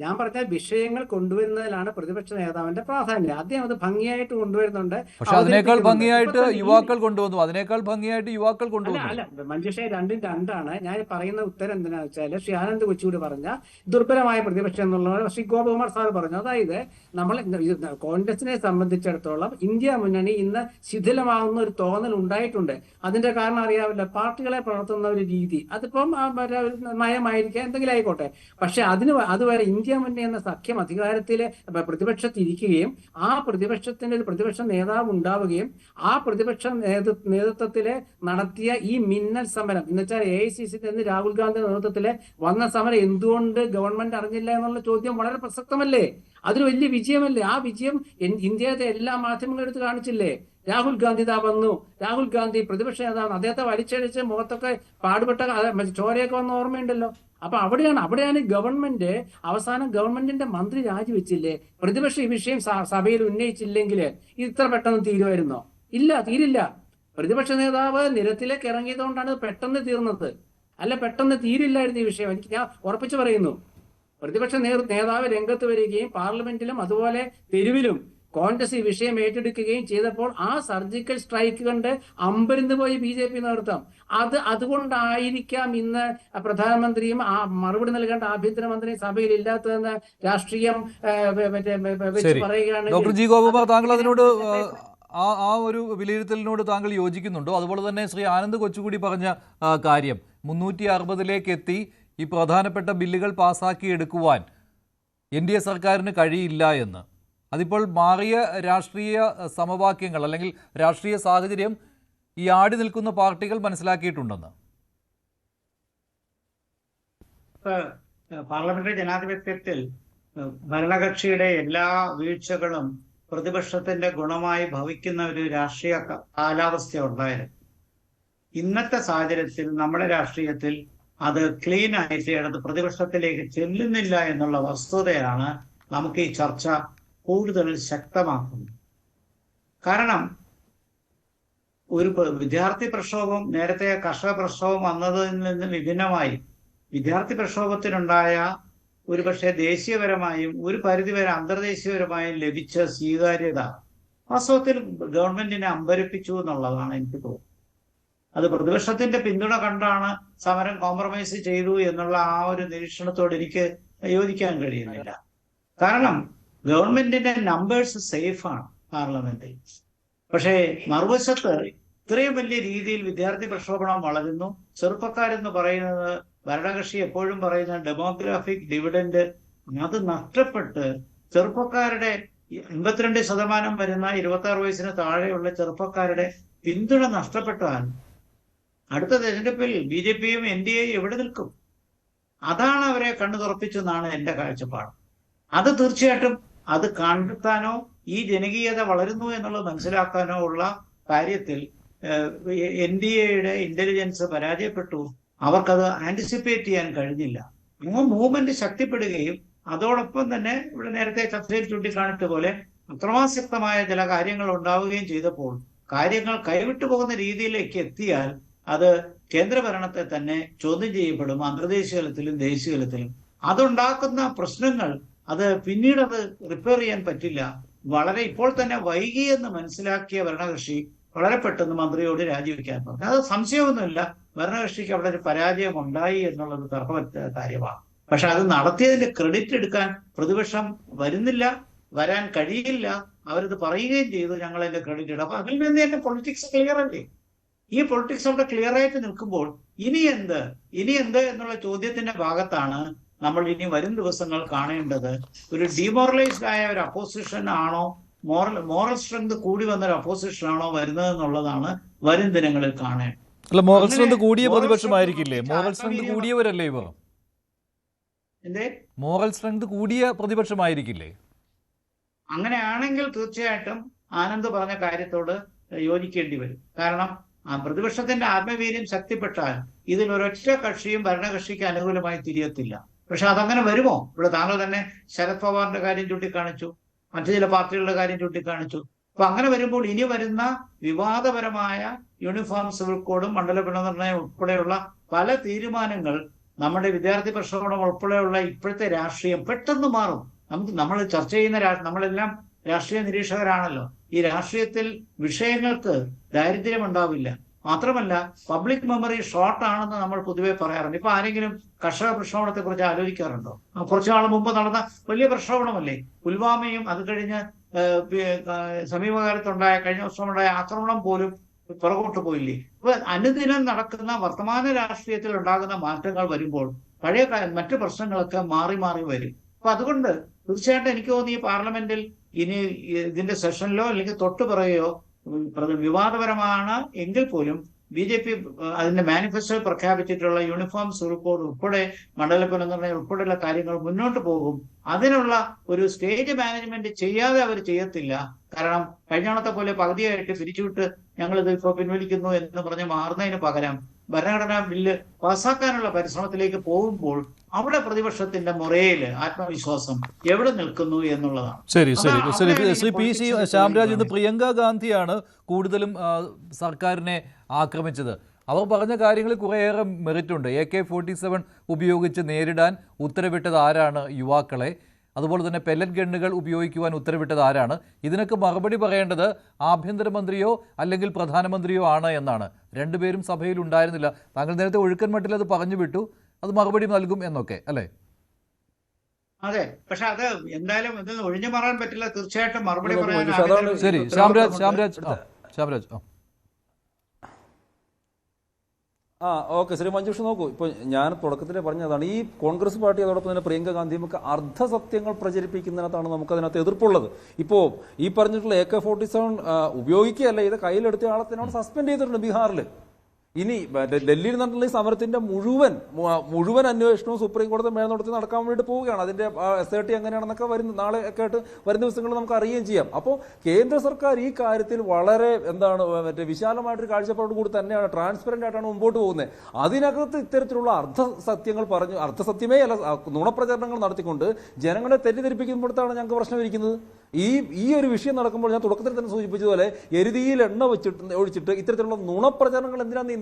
Speaker 5: ഞാൻ പറഞ്ഞ വിഷയങ്ങൾ കൊണ്ടുവരുന്നതിലാണ് പ്രതിപക്ഷ നേതാവിന്റെ പ്രാധാന്യം. അദ്ദേഹം അത് ഭംഗിയായിട്ട് കൊണ്ടുവരുന്നുണ്ട്.
Speaker 1: പക്ഷെ അതിനേക്കാൾ ഭംഗിയായിട്ട് യുവാക്കൾ കൊണ്ടുവന്നു.
Speaker 5: അല്ല മഞ്ജുഷ, 2 രണ്ടാണ്. ഞാൻ പറയുന്ന ഉത്തരം എന്തിനാന്ന് വെച്ചാൽ ശ്രീ ആനന്ദ് കൊച്ചിയോട് പറഞ്ഞ ദുർബലമായ പ്രതിപക്ഷം എന്നുള്ള ശ്രീ ഗോപകുമാർ സാർ പറഞ്ഞു. അതായത് നമ്മൾ കോൺഗ്രസിനെ സംബന്ധിച്ചിടത്തോളം ഇന്ത്യ മുന്നണി ഇന്ന് ശിഥിലമാകുന്ന ഒരു തോന്നൽ ഉണ്ടായിട്ടുണ്ട്. അതിന്റെ കാരണം അറിയാവില്ല, പാർട്ടികളെ പ്രവർത്തുന്ന ഒരു രീതി, അതിപ്പം നയമായിരിക്കാം, എന്തെങ്കിലും ആയിക്കോട്ടെ. പക്ഷെ അതുവരെ ഇന്ത്യ മുന്നണി എന്ന സഖ്യം അധികാരത്തിലെ പ്രതിപക്ഷത്തിരിക്കുകയും ആ പ്രതിപക്ഷത്തിന്റെ ഒരു പ്രതിപക്ഷ നേതാവ് ഉണ്ടാവുകയും ആ പ്രതിപക്ഷ നേതൃത്വത്തില് നടത്തിയ ഈ മിന്നൽ സമരം എന്ന് വെച്ചാൽ AICC രാഹുൽ ഗാന്ധി നേതൃത്വത്തില് വന്ന സമരം എന്തുകൊണ്ട് ഗവൺമെന്റ് അറിഞ്ഞില്ല എന്നുള്ള ചോദ്യം വളരെ പ്രസക്തമല്ലേ? അതൊരു വലിയ വിജയമല്ലേ? ആ വിജയം ഇന്ത്യയിലെ എല്ലാ മാധ്യമങ്ങളും എടുത്ത് കാണിച്ചില്ലേ? രാഹുൽ ഗാന്ധി വന്നു, രാഹുൽ ഗാന്ധി പ്രതിപക്ഷ നേതാവ്, അദ്ദേഹത്തെ വലിച്ചടിച്ച് മുഖത്തൊക്കെ പാടുപെട്ട ചോരയൊക്കെ വന്ന ഓർമ്മയുണ്ടല്ലോ. അപ്പൊ അവിടെയാണ് ഗവൺമെന്റ് അവസാനം ഗവൺമെന്റിന്റെ മന്ത്രി രാജിവെച്ചില്ലേ? പ്രതിപക്ഷ ഈ വിഷയം സഭയിൽ ഉന്നയിച്ചില്ലെങ്കിൽ ഇത്ര പെട്ടെന്ന് തീരുമായിരുന്നോ? ഇല്ല, തീരില്ല. പ്രതിപക്ഷ നേതാവ് നിരത്തിലേക്ക് ഇറങ്ങിയതുകൊണ്ടാണ് പെട്ടെന്ന് തീർന്നത്. അല്ല, പെട്ടെന്ന് തീരില്ലായിരുന്നു ഈ വിഷയം. ഞാൻ ഉറപ്പിച്ചു പറയുന്നു. പ്രതിപക്ഷ നേതാവ് രംഗത്ത് വരികയും പാർലമെന്റിലും അതുപോലെ തെരുവിലും കോൺഗ്രസ് ഈ വിഷയം ഏറ്റെടുക്കുകയും ചെയ്തപ്പോൾ ആ സർജിക്കൽ സ്ട്രൈക്ക് കണ്ട് അമ്പരന്ന് പോയി BJP നേതൃത്വം. അതുകൊണ്ടായിരിക്കാം ഇന്ന് പ്രധാനമന്ത്രിയും ആ മറുപടി നൽകേണ്ട ആഭ്യന്തരമന്ത്രിയും സഭയിൽ ഇല്ലാത്തതെന്ന് രാഷ്ട്രീയം വെച്ച് പറയുകയാണെങ്കിൽ.
Speaker 1: ഡോക്ടർ ജി ഗോപകുമാർ, താങ്കൾ അതിനോട് ആ ഒരു വിലയിരുത്തലിനോട് താങ്കൾ യോജിക്കുന്നുണ്ടോ? അതുപോലെ തന്നെ ശ്രീ ആനന്ദ് കൊച്ചുകൂടി പറഞ്ഞ കാര്യം 360 എത്തി ഈ പ്രധാനപ്പെട്ട ബില്ലുകൾ പാസ്സാക്കിയെടുക്കുവാൻ NDA സർക്കാരിന് കഴിയില്ല എന്ന്. അതിപ്പോൾ മാറിയ രാഷ്ട്രീയ സമവാക്യങ്ങൾ അല്ലെങ്കിൽ രാഷ്ട്രീയ സാഹചര്യം ഈ ആടി നിൽക്കുന്ന പാർട്ടികൾ മനസ്സിലാക്കിയിട്ടുണ്ടെന്ന്.
Speaker 2: പാർലമെന്ററി ജനാധിപത്യത്തിൽ ഭരണകക്ഷിയുടെ എല്ലാ വീഴ്ചകളും പ്രതിപക്ഷത്തിന്റെ ഗുണമായി ഭവിക്കുന്ന ഒരു രാഷ്ട്രീയ കാലാവസ്ഥ ഉണ്ടായിരുന്നു. ഇന്നത്തെ സാഹചര്യത്തിൽ നമ്മുടെ രാഷ്ട്രീയത്തിൽ അത് ക്ലീൻ ആയിട്ട് ഇടത് പ്രതിപക്ഷത്തിലേക്ക് ചെല്ലുന്നില്ല എന്നുള്ള വസ്തുതയാണ് നമുക്ക് ഈ ചർച്ച കൂടുതൽ ശക്തമാക്കുന്നത്. കാരണം ഒരു വിദ്യാർത്ഥി പ്രക്ഷോഭം, നേരത്തെ കർഷക പ്രക്ഷോഭം വന്നതിൽ നിന്ന് വിഭിന്നമായി വിദ്യാർത്ഥി പ്രക്ഷോഭത്തിനുണ്ടായ ഒരുപക്ഷെ ദേശീയപരമായും ഒരു പരിധിവരെ അന്തർദേശീയപരമായും ലഭിച്ച സ്വീകാര്യത വാസ്തവത്തിൽ ഗവൺമെന്റിനെ അമ്പരപ്പിച്ചു എന്നുള്ളതാണ് എനിക്ക് തോന്നുന്നത്. അത് പ്രതിപക്ഷത്തിന്റെ പിന്തുണ കണ്ടാണ് സമരം കോംപ്രമൈസ് ചെയ്തു എന്നുള്ള ആ ഒരു നിരീക്ഷണത്തോട് എനിക്ക് യോജിക്കാൻ കഴിയുന്നില്ല. കാരണം ഗവൺമെന്റിന്റെ നമ്പേഴ്സ് സേഫാണ് പാർലമെന്റിൽ. പക്ഷേ മറുവശത്ത് ഇത്രയും വലിയ രീതിയിൽ വിദ്യാർത്ഥി പ്രക്ഷോഭണം വളരുന്നു. ചെറുപ്പക്കാരെന്ന് പറയുന്നത് ഭരണകക്ഷി എപ്പോഴും പറയുന്ന ഡെമോഗ്രാഫിക് ഡിവിഡൻഡ് അത് നഷ്ടപ്പെട്ട് ചെറുപ്പക്കാരുടെ 52% വരുന്ന 26 വയസ്സിന് താഴെയുള്ള ചെറുപ്പക്കാരുടെ പിന്തുണ നഷ്ടപ്പെട്ടാൽ അടുത്ത തെരഞ്ഞെടുപ്പിൽ BJPയും NDAയും എവിടെ നിൽക്കും? അതാണ് അവരെ കണ്ണു തുറപ്പിച്ചെന്നാണ് എന്റെ കാഴ്ചപ്പാട്. അത് തീർച്ചയായിട്ടും അത് കണ്ടെത്താനോ ഈ ജനകീയത വളരുന്നു എന്നുള്ളത് മനസ്സിലാക്കാനോ ഉള്ള കാര്യത്തിൽ NDAയുടെ ഇന്റലിജൻസ് പരാജയപ്പെട്ടു. അവർക്കത് ആന്റിസിപ്പേറ്റ് ചെയ്യാൻ കഴിഞ്ഞില്ല. ആ മൂവ്മെന്റ് ശക്തിപ്പെടുകയും അതോടൊപ്പം തന്നെ ഇവിടെ നേരത്തെ ചർച്ചയിൽ ചൂണ്ടിക്കാണിച്ച പോലെ അക്രമാസക്തമായ ചില കാര്യങ്ങൾ ഉണ്ടാവുകയും ചെയ്തപ്പോൾ കാര്യങ്ങൾ കൈവിട്ടു പോകുന്ന രീതിയിലേക്ക് എത്തിയാൽ അത് കേന്ദ്രഭരണത്തെ തന്നെ ചോദ്യം ചെയ്യപ്പെടും, അന്തർദേശീയ തലത്തിലും ദേശീയ തലത്തിലും. അതുണ്ടാക്കുന്ന പ്രശ്നങ്ങൾ അത് പിന്നീട് അത് റിപ്പയർ ചെയ്യാൻ പറ്റില്ല. വളരെ ഇപ്പോൾ തന്നെ വൈകിയെന്ന് മനസ്സിലാക്കിയ ഭരണകക്ഷി വളരെ പെട്ടെന്ന് മന്ത്രിയോട് രാജിവെക്കാൻ പറഞ്ഞു. അത് സംശയമൊന്നുമില്ല, ഭരണകക്ഷിക്ക് അവിടെ ഒരു പരാജയം ഉണ്ടായി എന്നുള്ളത് തർക്കമറ്റ കാര്യമാണ്. പക്ഷെ അത് നടത്തിയതിന്റെ ക്രെഡിറ്റ് എടുക്കാൻ പ്രതിപക്ഷം വരുന്നില്ല, വരാൻ കഴിയില്ല. അവരത് പറയുകയും ചെയ്തു, ഞങ്ങൾ അതിന്റെ ക്രെഡിറ്റ് ഇടും. അപ്പൊ അതിൽ നിന്ന് തന്നെ പൊളിറ്റിക്സ് ക്ലിയർ അല്ലേ? ഈ പൊളിറ്റിക്സ് അവിടെ ക്ലിയർ ആയിട്ട് നിൽക്കുമ്പോൾ ഇനി എന്ത് എന്നുള്ള ചോദ്യത്തിന്റെ ഭാഗത്താണ് നമ്മൾ ഇനി വരും ദിവസങ്ങൾ കാണേണ്ടത്. ഒരു ഡിമോറലൈസ്ഡ് ആയ ഒരു അപ്പോസിഷൻ ആണോ, മോറൽ സ്ട്രെങ്ത് കൂടി വന്നൊരു അപ്പോസിഷൻ ആണോ വരുന്നത് എന്നുള്ളതാണ് വരും ദിനങ്ങളിൽ കാണേണ്ടത്.
Speaker 1: അല്ല, മോറൽ സ്ട്രെങ്ത് കൂടിയ പ്രതിപക്ഷമായിരിക്കില്ലേ? മോറൽ സ്ട്രെങ്ത് കൂടിയവരല്ലേ ഇവർ? മോറൽ സ്ട്രെങ്ത് കൂടിയ പ്രതിപക്ഷമായിരിക്കില്ലേ?
Speaker 2: അങ്ങനെയാണെങ്കിൽ തീർച്ചയായിട്ടും ആനന്ദ് പറഞ്ഞ കാര്യത്തോട് യോജിക്കേണ്ടി വരും. കാരണം പ്രതിപക്ഷത്തിന്റെ ആത്മവീര്യം ശക്തിപ്പെട്ടാൽ ഇതിൽ ഒരൊറ്റ കക്ഷിയും ഭരണകക്ഷിക്ക് അനുകൂലമായി തിരിയത്തില്ല. പക്ഷെ അതങ്ങനെ വരുമോ? ഇവിടെ താങ്കൾ തന്നെ ശരത് പവാറിന്റെ കാര്യം ചൂണ്ടിക്കാണിച്ചു, മറ്റു ചില പാർട്ടികളുടെ കാര്യം ചൂണ്ടിക്കാണിച്ചു. അപ്പൊ അങ്ങനെ വരുമ്പോൾ ഇനി വരുന്ന വിവാദപരമായ യൂണിഫോം സിവിൽ കോഡും മണ്ഡല പുനർനിർണയം ഉൾപ്പെടെയുള്ള പല തീരുമാനങ്ങൾ നമ്മുടെ വിദ്യാർത്ഥി പ്രക്ഷോഭണം ഉൾപ്പെടെയുള്ള ഇപ്പോഴത്തെ രാഷ്ട്രീയം പെട്ടെന്ന് മാറും. നമ്മൾ ചർച്ച ചെയ്യുന്ന നമ്മളെല്ലാം രാഷ്ട്രീയ നിരീക്ഷകരാണല്ലോ. ഈ രാഷ്ട്രീയത്തിൽ വിഷയങ്ങൾക്ക് ദാരിദ്ര്യം ഉണ്ടാവില്ല. മാത്രമല്ല പബ്ലിക് മെമ്മറി ഷോർട്ട് ആണെന്ന് നമ്മൾ പൊതുവെ പറയാറുണ്ട്. ഇപ്പൊ ആരെങ്കിലും കർഷക പ്രക്ഷോഭണത്തെ കുറിച്ച് ആലോചിക്കാറുണ്ടോ? കുറച്ചു നാൾ മുമ്പ് നടന്ന വലിയ പ്രക്ഷോഭണമല്ലേ പുൽവാമയും, അത് കഴിഞ്ഞ് സമീപകാലത്തുണ്ടായ കഴിഞ്ഞ വർഷമുണ്ടായ ആക്രമണം പോലും പുറകോട്ട് പോയില്ലേ? അപ്പൊ അനുദിനം നടക്കുന്ന വർത്തമാന രാഷ്ട്രീയത്തിൽ ഉണ്ടാകുന്ന മാറ്റങ്ങൾ വരുമ്പോൾ പഴയ മറ്റു പ്രശ്നങ്ങളൊക്കെ മാറി മാറി വരും. അപ്പൊ അതുകൊണ്ട് തീർച്ചയായിട്ടും എനിക്ക് തോന്നി ഈ പാർലമെന്റിൽ ഇനി ഇതിന്റെ സെഷനിലോ അല്ലെങ്കിൽ തൊട്ടു പറയുകയോ വിവാദപരമാണ് എങ്കിൽ പോലും BJP അതിന്റെ മാനിഫെസ്റ്റോയിൽ പ്രഖ്യാപിച്ചിട്ടുള്ള യൂണിഫോം സിവിൽ കോഡ് ഉൾപ്പെടെ മണ്ഡല പുനർനിർണയം ഉൾപ്പെടെയുള്ള കാര്യങ്ങൾ മുന്നോട്ട് പോകും. അതിനുള്ള ഒരു സ്റ്റേറ്റ് മാനേജ്മെന്റ് ചെയ്യാതെ അവർ ചെയ്യത്തില്ല. കാരണം കഴിഞ്ഞാണത്തെ പോലെ പകുതിയായിട്ട് പിരിച്ചുവിട്ട് ഞങ്ങളിത് ഇപ്പോൾ പിൻവലിക്കുന്നു എന്ന് പറഞ്ഞ് മാറുന്നതിന് പകരം ഭരണഘടനാ ബില്ല് പാസ്സാക്കാനുള്ള പരിശ്രമത്തിലേക്ക് പോകുമ്പോൾ അവിടെ പ്രതിപക്ഷത്തിന്റെ മുറയില് ആത്മവിശ്വാസം എവിടെ നിൽക്കുന്നു എന്നുള്ളതാണ്.
Speaker 1: ശരി. ശ്രീ PC ശ്യാംരാജ്, ഇന്ന് പ്രിയങ്ക ഗാന്ധിയാണ് കൂടുതലും സർക്കാരിനെ ആക്രമിച്ചത്. അവർ പറഞ്ഞ കാര്യങ്ങളിൽ കുറേയേറെ മെറിറ്റ് ഉണ്ട്. AK-47 ഉപയോഗിച്ച് നേരിടാൻ ഉത്തരവിട്ടത് ആരാണ്? യുവാക്കളെ. അതുപോലെ തന്നെ പെല്ലറ്റ് ഗണ്ണുകൾ ഉപയോഗിക്കുവാൻ ഉത്തരവിട്ടത് ആരാണ്? ഇതിനൊക്കെ മറുപടി പറയേണ്ടത് ആഭ്യന്തരമന്ത്രിയോ അല്ലെങ്കിൽ പ്രധാനമന്ത്രിയോ ആണ് എന്നാണ്. രണ്ടുപേരും സഭയിൽ ഉണ്ടായിരുന്നില്ല. താങ്കൾ നേരത്തെ ഒഴുക്കൻ മട്ടിൽ അത് പറഞ്ഞു വിട്ടു, അത് മറുപടി നൽകും എന്നൊക്കെ അല്ലേ?
Speaker 2: അതെ, പക്ഷെ അത് എന്തായാലും ഇത് ഒഴിഞ്ഞു മാറാൻ പറ്റില്ല. തീർച്ചയായിട്ടും മറുപടി
Speaker 3: നമുക്ക്
Speaker 2: പറയാൻ
Speaker 3: മഞ്ജുഷ, അതാണ്
Speaker 2: ആഭ്യന്തര
Speaker 1: ശരി, ശ്യാംരാജ്
Speaker 3: ഓക്കെ. ശ്രീ മഞ്ജുഷ നോക്കൂ, ഇപ്പോൾ ഞാൻ തുടക്കത്തിലെ പറഞ്ഞതാണ്, ഈ കോൺഗ്രസ് പാർട്ടി അതോടൊപ്പം തന്നെ പ്രിയങ്ക ഗാന്ധിയും ഒക്കെ അർദ്ധസത്യങ്ങൾ പ്രചരിപ്പിക്കുന്നതിനകത്താണ് നമുക്കതിനകത്ത് എതിർപ്പുള്ളത്. ഇപ്പോൾ ഈ പറഞ്ഞിട്ടുള്ള AK-47 ഉപയോഗിക്കുകയല്ല, ഇത് കയ്യിലെടുത്ത ആളെ തന്നെ സസ്പെൻഡ് ചെയ്തിട്ടുണ്ട് ബീഹാറിൽ. ഇനി ഡൽഹിയിൽ നിന്നുള്ള ഈ സമരത്തിന്റെ മുഴുവൻ അന്വേഷണവും സുപ്രീം കോടതി മേൽനോട്ടത്തിൽ നടക്കാൻ വേണ്ടി പോവുകയാണ്. അതിന്റെ SIT എങ്ങനെയാണെന്നൊക്കെ നാളെ ഒക്കെ ആയിട്ട് വരുന്ന ദിവസങ്ങളിൽ നമുക്ക് അറിയുകയും ചെയ്യാം. അപ്പോൾ കേന്ദ്ര സർക്കാർ ഈ കാര്യത്തിൽ വളരെ വിശാലമായിട്ടൊരു കാഴ്ചപ്പാടോട് കൂടി തന്നെയാണ്, ട്രാൻസ്പെറന്റ് ആയിട്ടാണ് മുമ്പോട്ട് പോകുന്നത്. അതിനകത്ത് ഇത്തരത്തിലുള്ള അർദ്ധസത്യമേ അല്ല, നുണപ്രചരണങ്ങൾ നടത്തിക്കൊണ്ട് ജനങ്ങളെ തെറ്റിദ്ധരിപ്പിക്കുമ്പോഴത്താണ് ഞങ്ങൾക്ക് പ്രശ്നം ഇരിക്കുന്നത്. ഈ ഒരു വിഷയം നടക്കുമ്പോൾ ഞാൻ തുടക്കത്തിൽ തന്നെ സൂചിപ്പിച്ചതുപോലെ എരുതിയിൽ എണ്ണ ഒഴിച്ചിട്ട് ഇത്തരത്തിലുള്ള നുണപ്രചരണങ്ങൾ എന്തിനാണ്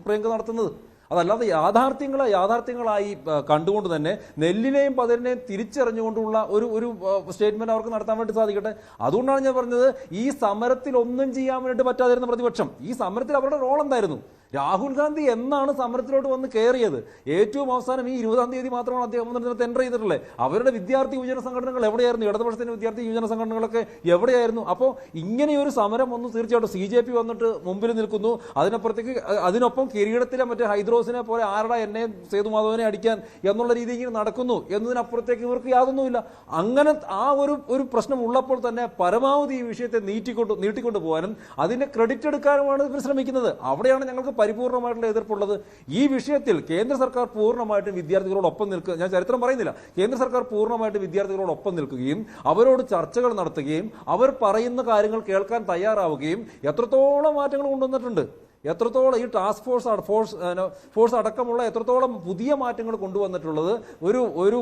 Speaker 3: പ്രിയങ്ക നടത്തുന്നത്? അതല്ലാതെ യാഥാർത്ഥ്യങ്ങളായി കണ്ടുകൊണ്ട് തന്നെ നെല്ലിനെയും പതിരിനെയും തിരിച്ചറിഞ്ഞുകൊണ്ടുള്ള ഒരു സ്റ്റേറ്റ്മെന്റ് അവർക്ക് നടത്താൻ വേണ്ടി സാധിക്കട്ടെ. അതുകൊണ്ടാണ് ഞാൻ പറഞ്ഞത്, ഈ സമരത്തിൽ ഒന്നും ചെയ്യാൻ വേണ്ടി പറ്റാതിരുന്ന പ്രതിപക്ഷം, ഈ സമരത്തിൽ അവരുടെ റോൾ എന്തായിരുന്നു? രാഹുൽ ഗാന്ധി എന്നാണ് സമരത്തിലോട്ട് വന്ന് കയറിയത്? ഏറ്റവും അവസാനം ഈ 20-ാം തീയതി മാത്രമാണ് അദ്ദേഹം ടെൻഡർ ചെയ്തിട്ടുള്ളത്. അവരുടെ വിദ്യാർത്ഥി യുവജന സംഘടനകൾ എവിടെയായിരുന്നു? ഇടതുപക്ഷത്തിന്റെ വിദ്യാർത്ഥി യുവജന സംഘടനകളൊക്കെ എവിടെയായിരുന്നു? അപ്പോൾ ഇങ്ങനെയൊരു സമരം ഒന്ന് തീർച്ചയായിട്ടും CJP വന്നിട്ട് മുമ്പിൽ നിൽക്കുന്നു. അതിനൊപ്പം കിരീടത്തിലെ മറ്റേ ഹൈദ്രോസിനെ പോലെ ആരുടെ എന്നെ സേതുമാധവനെ അടിക്കാൻ എന്നുള്ള രീതിയിൽ നടക്കുന്നു എന്നതിനപ്പുറത്തേക്ക് ഇവർക്ക് യാതൊന്നുമില്ല. അങ്ങനെ ആ ഒരു പ്രശ്നം ഉള്ളപ്പോൾ തന്നെ പരമാവധി ഈ വിഷയത്തെ നീട്ടിക്കൊണ്ടു പോകാനും അതിന്റെ ക്രെഡിറ്റ് എടുക്കാനുമാണ് ഇവർ ശ്രമിക്കുന്നത്. അവിടെയാണ് ഞങ്ങൾക്ക് പരിപൂർണമായിട്ടുള്ള എതിർപ്പുള്ളത്. ഈ വിഷയത്തിൽ കേന്ദ്ര സർക്കാർ പൂർണ്ണമായിട്ടും വിദ്യാർത്ഥികളോടൊപ്പം നിൽക്കുക, ഞാൻ ചരിത്രം പറയുന്നില്ല, കേന്ദ്ര സർക്കാർ പൂർണ്ണമായിട്ടും വിദ്യാർത്ഥികളോടൊപ്പം നിൽക്കുകയും അവരോട് ചർച്ചകൾ നടത്തുകയും അവർ പറയുന്ന കാര്യങ്ങൾ കേൾക്കാൻ തയ്യാറാവുകയും എത്രത്തോളം മാറ്റങ്ങൾ കൊണ്ടുവന്നിട്ടുണ്ട്, എത്രത്തോളം ഈ ടാസ്ക് ഫോഴ്സ് അടക്കമുള്ള എത്രത്തോളം പുതിയ മാറ്റങ്ങൾ കൊണ്ടുവന്നിട്ടുള്ളത്, ഒരു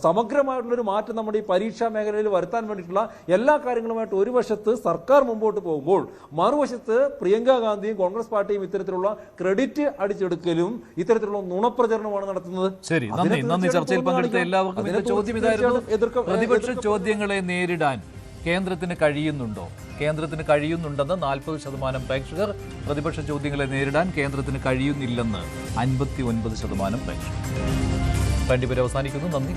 Speaker 3: സമഗ്രമായിട്ടുള്ളൊരു മാറ്റം നമ്മുടെ ഈ പരീക്ഷാ മേഖലയിൽ വരുത്താൻ വേണ്ടിയിട്ടുള്ള എല്ലാ കാര്യങ്ങളുമായിട്ട് ഒരു വശത്ത് സർക്കാർ മുമ്പോട്ട് പോകുമ്പോൾ മറുവശത്ത് പ്രിയങ്ക ഗാന്ധിയും കോൺഗ്രസ് പാർട്ടിയും ഇത്തരത്തിലുള്ള ക്രെഡിറ്റ് അടിച്ചെടുക്കലും ഇത്തരത്തിലുള്ള നുണപ്രചരണമാണ് നടത്തുന്നത്.
Speaker 1: ശരി, നന്ദി. ചർച്ചയിൽ പങ്കെടുത്ത എല്ലാവർക്കും ചോദ്യം ഇതായിരുന്നു, പ്രതിപക്ഷ ചോദ്യങ്ങളെ നേരിടാൻ കേന്ദ്രത്തിന് കഴിയുന്നുണ്ടോ? കേന്ദ്രത്തിന് കഴിയുന്നുണ്ടെന്ന് 40% പ്രേക്ഷകർ, പ്രതിപക്ഷ ചോദ്യങ്ങളെ നേരിടാൻ കേന്ദ്രത്തിന് കഴിയുന്നില്ലെന്ന് 59% പ്രേക്ഷകർ. രണ്ടുപേരും അവസാനിക്കുന്നു. നന്ദി.